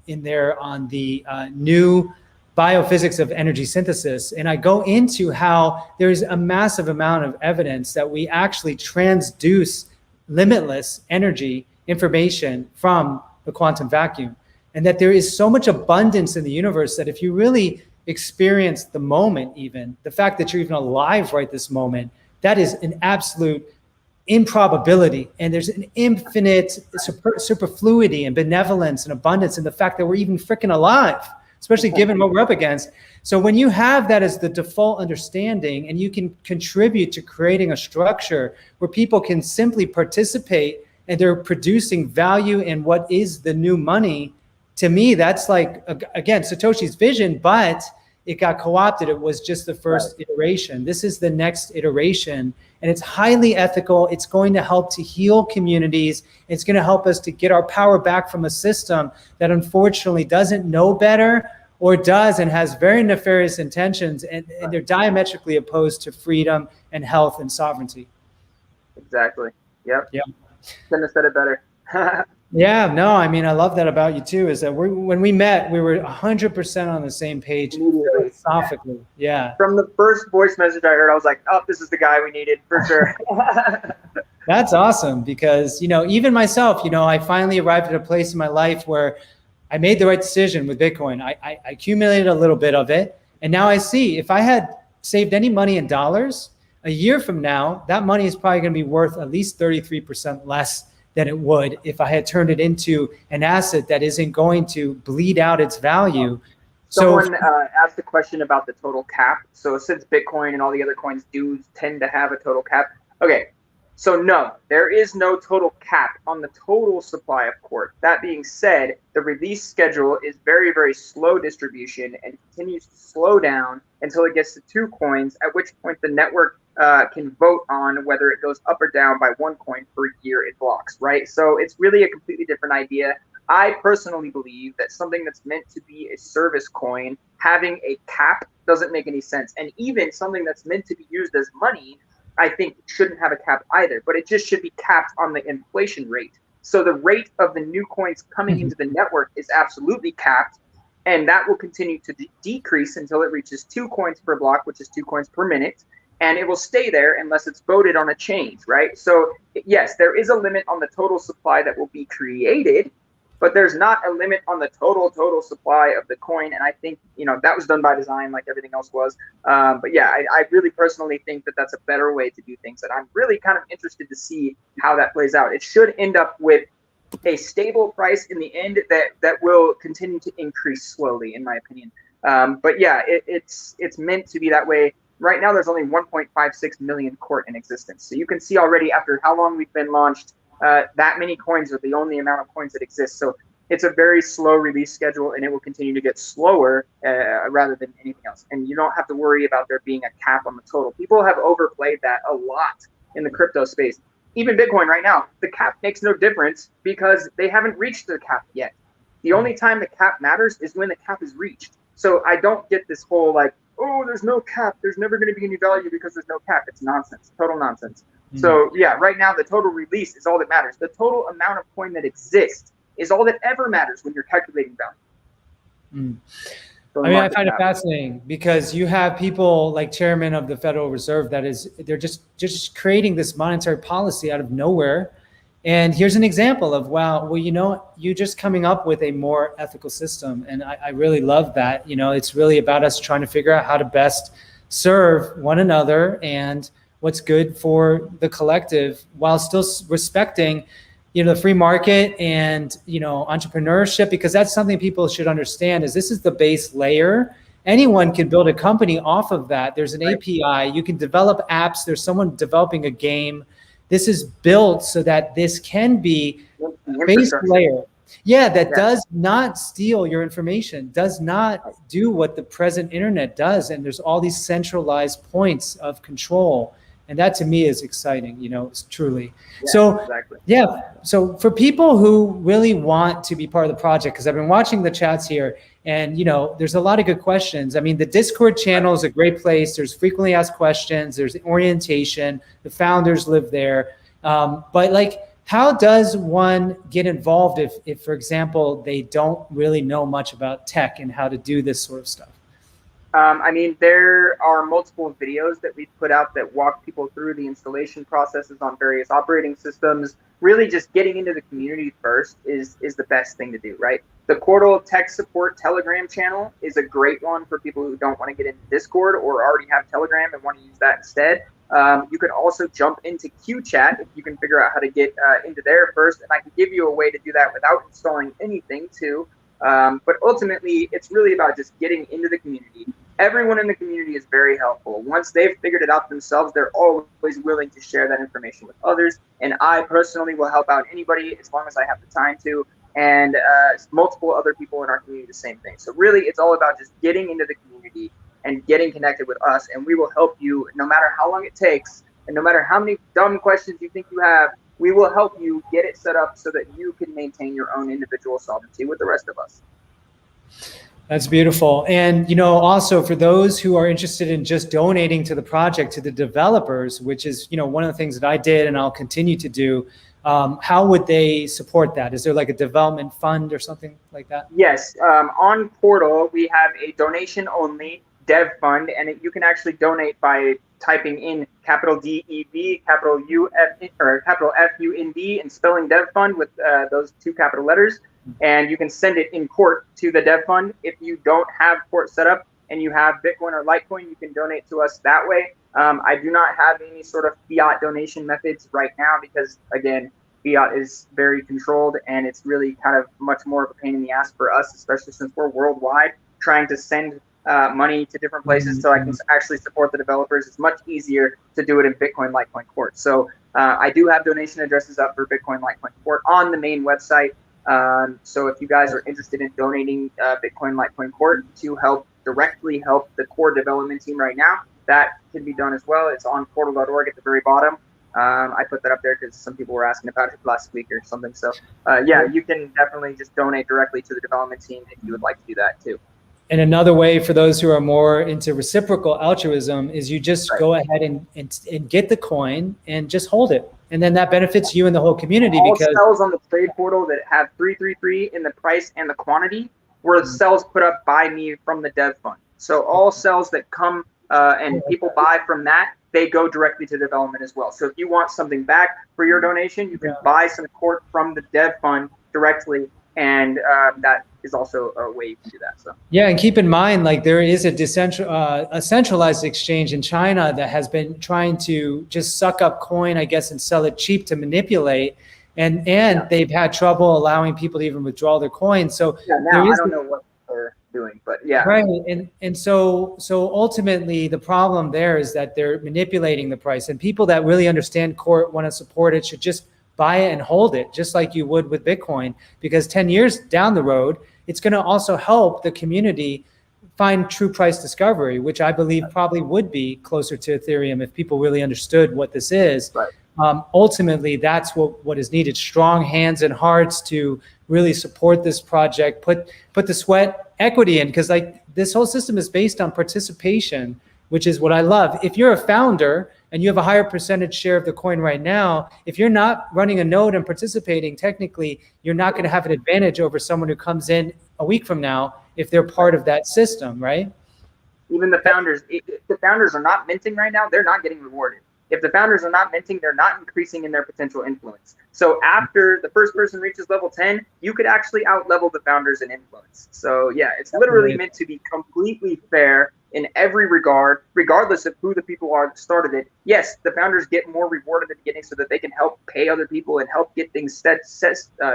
in there on the new biophysics of energy synthesis. And I go into how there's a massive amount of evidence that we actually transduce limitless energy information from the quantum vacuum. And that there is so much abundance in the universe that if you really experience the moment, even the fact that you're even alive right this moment, that is an absolute improbability. And there's an infinite superfluity and benevolence and abundance in the fact that we're even freaking alive, especially given what we're up against. So when you have that as the default understanding, and you can contribute to creating a structure where people can simply participate and they're producing value in what is the new money, to me, that's like, again, Satoshi's vision, but it got co-opted. It was just the first iteration. This is the next iteration, and it's highly ethical. It's going to help to heal communities. It's going to help us to get our power back from a system that unfortunately doesn't know better, or does and has very nefarious intentions, and they're diametrically opposed to freedom and health and sovereignty. Exactly. Yep. Yeah. Couldn't have said it better. Yeah, no, I mean, I love that about you too, is that when we met, we were 100% on the same page philosophically. Yeah. From the first voice message I heard, I was like, oh, this is the guy we needed for sure. That's awesome, because, even myself, I finally arrived at a place in my life where I made the right decision with Bitcoin. I accumulated a little bit of it. And now I see, if I had saved any money in dollars, a year from now, that money is probably going to be worth at least 33% less than it would if I had turned it into an asset that isn't going to bleed out its value. Someone asked a question about the total cap. So since Bitcoin and all the other coins do tend to have a total cap. Okay, so no, there is no total cap on the total supply of Quartz. That being said, the release schedule is very, very slow distribution and continues to slow down until it gets to 2 coins, at which point the network can vote on whether it goes up or down by 1 coin per year it blocks, right? So it's really a completely different idea. I personally believe that something that's meant to be a service coin, having a cap doesn't make any sense. And even something that's meant to be used as money, I think shouldn't have a cap either, but it just should be capped on the inflation rate. So the rate of the new coins coming into the network is absolutely capped, and that will continue to decrease until it reaches 2 coins per block, which is 2 coins per minute. And it will stay there unless it's voted on a change, right? So yes, there is a limit on the total supply that will be created, but there's not a limit on the total supply of the coin. And I think, that was done by design like everything else was. But yeah, I really personally think that that's a better way to do things. And I'm really kind of interested to see how that plays out. It should end up with a stable price in the end that will continue to increase slowly, in my opinion. But yeah, it's meant to be that way. Right now, there's only 1.56 million Quartz in existence. So you can see already after how long we've been launched, that many coins are the only amount of coins that exist. So it's a very slow release schedule, and it will continue to get slower rather than anything else. And you don't have to worry about there being a cap on the total. People have overplayed that a lot in the crypto space. even Bitcoin right now, the cap makes no difference because they haven't reached the cap yet. The only time the cap matters is when the cap is reached. So I don't get this whole like, oh, there's no cap, there's never going to be any value because there's no cap. It's nonsense, total nonsense. So yeah, right now the total release is all that matters. The total amount of coin that exists is all that ever matters when you're calculating value. I mean, I find it fascinating because you have people like Chairman of the Federal Reserve they're just creating this monetary policy out of nowhere. And here's an example of, wow, well, you're just coming up with a more ethical system. And I really love that. It's really about us trying to figure out how to best serve one another and what's good for the collective while still respecting the free market and entrepreneurship, because that's something people should understand. Is this is the base layer. Anyone can build a company off of that. There's an API. You can develop apps. There's someone developing a game. This is built so that this can be a base layer. Yeah, that does not steal your information, does not do what the present internet does. And there's all these centralized points of control. And that to me is exciting, it's truly. So for people who really want to be part of the project, because I've been watching the chats here and, there's a lot of good questions. I mean, the Discord channel is a great place. There's frequently asked questions. There's orientation. The founders live there. But like, how does one get involved if, for example, they don't really know much about tech and how to do this sort of stuff? I mean, there are multiple videos that we've put out that walk people through the installation processes on various operating systems. Really just getting into the community first is the best thing to do, right? The Quartal Tech Support Telegram channel is a great one for people who don't want to get into Discord or already have Telegram and want to use that instead. You can also jump into QChat if you can figure out how to get into there first. And I can give you a way to do that without installing anything too. But ultimately, it's really about just getting into the community. Everyone in the community is very helpful. Once they've figured it out themselves, they're always willing to share that information with others. And I personally will help out anybody as long as I have the time to. And multiple other people in our community, the same thing. So really, it's all about just getting into the community and getting connected with us. And we will help you no matter how long it takes. And no matter how many dumb questions you think you have, we will help you get it set up so that you can maintain your own individual sovereignty with the rest of us. That's beautiful. And, also for those who are interested in just donating to the project, to the developers, which is, one of the things that I did and I'll continue to do, how would they support that? Is there like a development fund or something like that? Yes. On Portal, we have a donation only dev fund, and you can actually donate by typing in capital DEV, capital UF, or capital FUND, and spelling dev fund with those two capital letters. And you can send it in court to the dev fund. If you don't have court set up and you have Bitcoin or Litecoin, you can donate to us that way. I do not have any sort of fiat donation methods right now because, again, fiat is very controlled and it's really kind of much more of a pain in the ass for us, especially since we're worldwide trying to send money to different places so I can actually support the developers. It's much easier to do it in Bitcoin Litecoin Court. So I do have donation addresses up for Bitcoin Litecoin Court on the main website. So if you guys are interested in donating Bitcoin Litecoin Court to directly help the core development team right now, that can be done as well. It's on portal.org at the very bottom. I put that up there because some people were asking about it last week or something. So yeah, you can definitely just donate directly to the development team if you would like to do that too. And another way for those who are more into reciprocal altruism is you just go ahead and get the coin and just hold it. And then that benefits you and the whole community. All because cells on the trade portal that have 333 in the price and the quantity were cells put up by me from the dev fund. So all cells that come and people buy from that, they go directly to development as well. So if you want something back for your donation, you can buy some court from the dev fund directly. And that is also a way you can do that. So yeah, and keep in mind, like there is a centralized exchange in China that has been trying to just suck up coin, I guess, and sell it cheap to manipulate. And they've had trouble allowing people to even withdraw their coins. So now I don't know what they're doing, but yeah. Right, and so ultimately the problem there is that they're manipulating the price, and people that really understand court want to support it should just buy it and hold it, just like you would with Bitcoin, because 10 years down the road, it's going to also help the community find true price discovery, which I believe probably would be closer to Ethereum if people really understood what this is. Right. Ultimately, that's what is needed. Strong hands and hearts to really support this project, put the sweat equity in, because like this whole system is based on participation, which is what I love. If you're a founder and you have a higher percentage share of the coin right now, if you're not running a node and participating, technically, you're not going to have an advantage over someone who comes in a week from now if they're part of that system, right? Even the founders, if the founders are not minting right now, they're not getting rewarded. If the founders are not minting, they're not increasing in their potential influence. So after the first person reaches level 10, you could actually out-level the founders in influence. So yeah, it's literally meant to be completely fair in every regard, regardless of who the people are that started it. Yes, the founders get more reward at the beginning so that they can help pay other people and help get things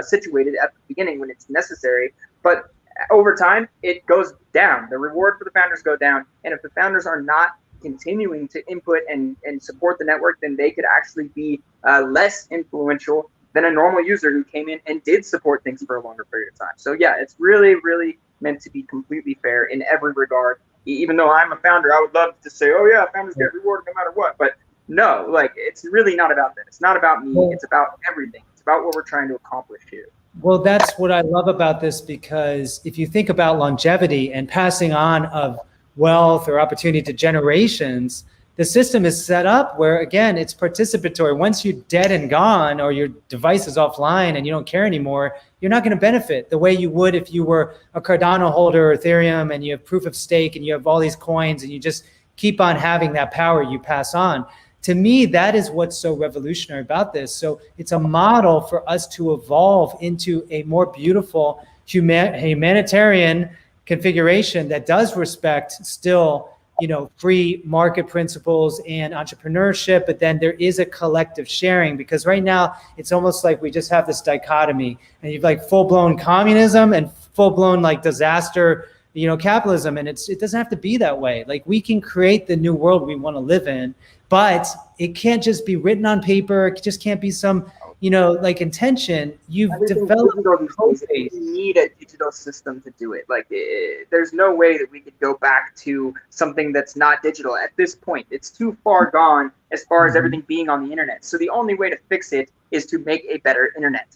situated at the beginning when it's necessary. But over time, it goes down. The reward for the founders go down. And if the founders are not continuing to input and support the network, then they could actually be less influential than a normal user who came in and did support things for a longer period of time. So yeah, it's really, really meant to be completely fair in every regard. Even though I'm a founder, I would love to say, oh yeah, founders get rewarded no matter what. But no, like it's really not about that. It's not about me. It's about everything. It's about what we're trying to accomplish here. Well, that's what I love about this, because if you think about longevity and passing on of wealth or opportunity to generations, the system is set up where, again, it's participatory. Once you're dead and gone, or your device is offline and you don't care anymore, you're not going to benefit the way you would if you were a Cardano holder or Ethereum and you have proof of stake and you have all these coins and you just keep on having that power you pass on. To me, that is what's so revolutionary about this. So it's a model for us to evolve into a more beautiful humanitarian configuration that does respect still, free market principles and entrepreneurship, but then there is a collective sharing, because right now it's almost like we just have this dichotomy, and you've like full-blown communism and full-blown like disaster, capitalism, and it doesn't have to be that way. Like we can create the new world we want to live in, but it can't just be written on paper. It just can't be some like intention. You've developed you need a digital system to do it. Like there's no way that we could go back to something that's not digital at this point. It's too far gone as far as everything being on the internet. So the only way to fix it is to make a better internet.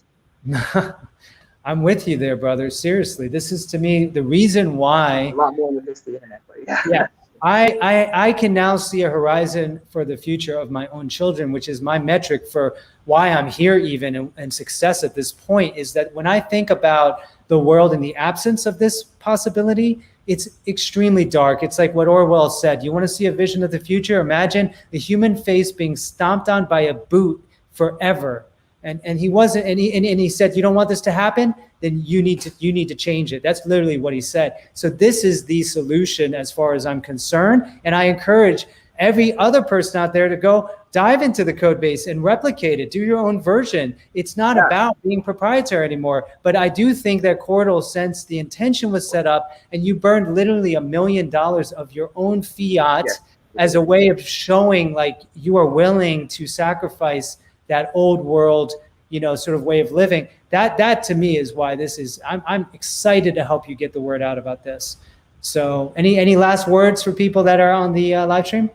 I'm with you there, brother. Seriously, this is to me the reason why. A lot more than just the internet, but yeah. Yeah. I can now see a horizon for the future of my own children, which is my metric for why I'm here even and success at this point, is that when I think about the world in the absence of this possibility, it's extremely dark. It's like what Orwell said. You want to see a vision of the future? Imagine the human face being stomped on by a boot forever. And he wasn't, and he said, you don't want this to happen? Then you need to change it. That's literally what he said. So this is the solution as far as I'm concerned. And I encourage every other person out there to go dive into the code base and replicate it. Do your own version. It's not about being proprietary anymore. But I do think that Cordal, since the intention was set up and you burned literally $1 million of your own fiat as a way of showing like you are willing to sacrifice that old world, sort of way of living. That to me is why this is. I'm excited to help you get the word out about this. So, any last words for people that are on the live stream?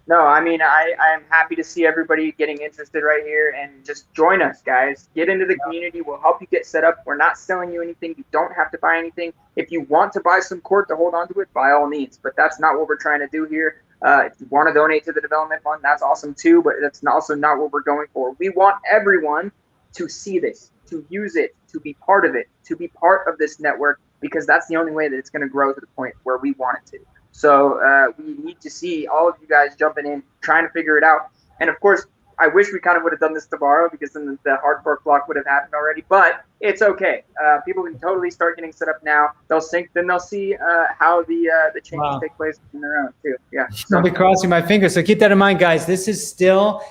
No, I mean, I am happy to see everybody getting interested right here, and just join us, guys. Get into the community. We'll help you get set up. We're not selling you anything. You don't have to buy anything. If you want to buy some court to hold on to it, by all means. But that's not what we're trying to do here. If you want to donate to the development fund, that's awesome too, but that's also not what we're going for. We want everyone to see this, to use it, to be part of it, to be part of this network, because that's the only way that it's going to grow to the point where we want it to. So we need to see all of you guys jumping in, trying to figure it out. And of course, I wish we kind of would have done this tomorrow, because then the hard fork block would have happened already, but it's okay. People can totally start getting set up now. They'll sync, then they'll see how the changes take place in their own too. Yeah. I'll be crossing my fingers. So keep that in mind, guys. This is still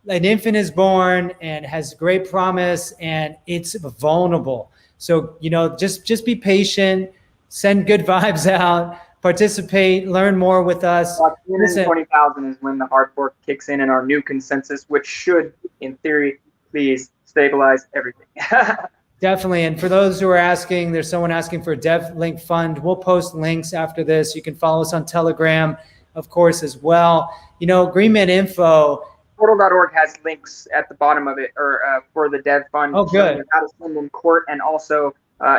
an infant is born and has great promise, and it's vulnerable. So, just be patient, send good vibes out, participate, learn more with us. 20,000 is when the hard fork kicks in our new consensus, which should, in theory, please stabilize everything. Definitely. And for those who are asking, there's someone asking for a Dev Link Fund. We'll post links after this. You can follow us on Telegram, of course, as well. GreenMed Info, portal.org has links at the bottom of it, or for the dev fund. Oh, good. Showing you how to send in Court and also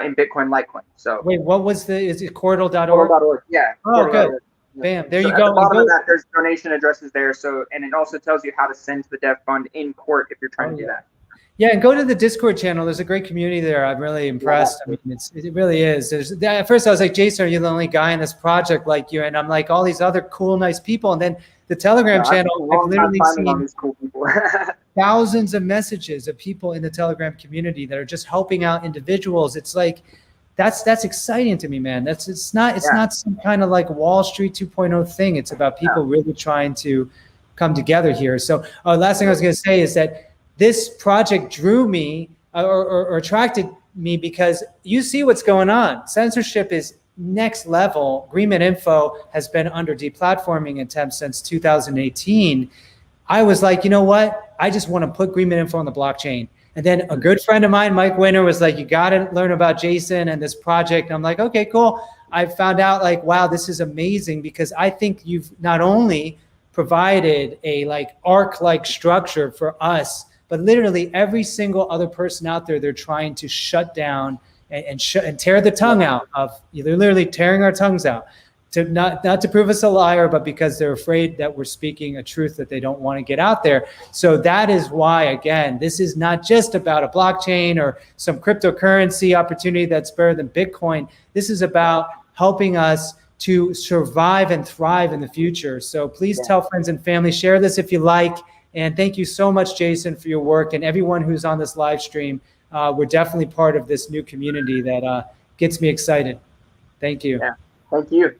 in Bitcoin Litecoin. So wait, what was is it Cordal.org? Portal.org, yeah. Oh, Portal.org. good. Bam, there So you at go. the bottom of that, there's donation addresses there. So, and it also tells you how to send to the dev fund in Court if you're trying to do that. Yeah, and go to the Discord channel. There's a great community there. I'm really impressed. I mean, it really is. At first, I was like, Jason, are you the only guy in this project like you? And I'm like, all these other cool, nice people. And then the Telegram channel, I've literally seen all these cool people. thousands of messages of people in the Telegram community that are just helping out individuals. It's like, that's exciting to me, man. It's not some kind of like Wall Street 2.0 thing. It's about people really trying to come together here. So last thing I was going to say is that this project drew me or attracted me because you see what's going on. Censorship is next level. GreenMedInfo has been under deplatforming attempts since 2018. I was like, you know what? I just want to put GreenMedInfo on the blockchain. And then a good friend of mine, Mike Winter, was like, you got to learn about Jason and this project. And I'm like, okay, cool. I found out like, wow, this is amazing because I think you've not only provided a like ARC-like structure for us, but literally every single other person out there, they're trying to shut down and tear the tongue out of, they're literally tearing our tongues out. To not to prove us a liar, but because they're afraid that we're speaking a truth that they don't want to get out there. So that is why, again, this is not just about a blockchain or some cryptocurrency opportunity that's better than Bitcoin. This is about helping us to survive and thrive in the future. So please tell friends and family, share this if you like. And thank you so much, Jason, for your work and everyone who's on this live stream. We're definitely part of this new community that gets me excited. Thank you. Yeah, thank you.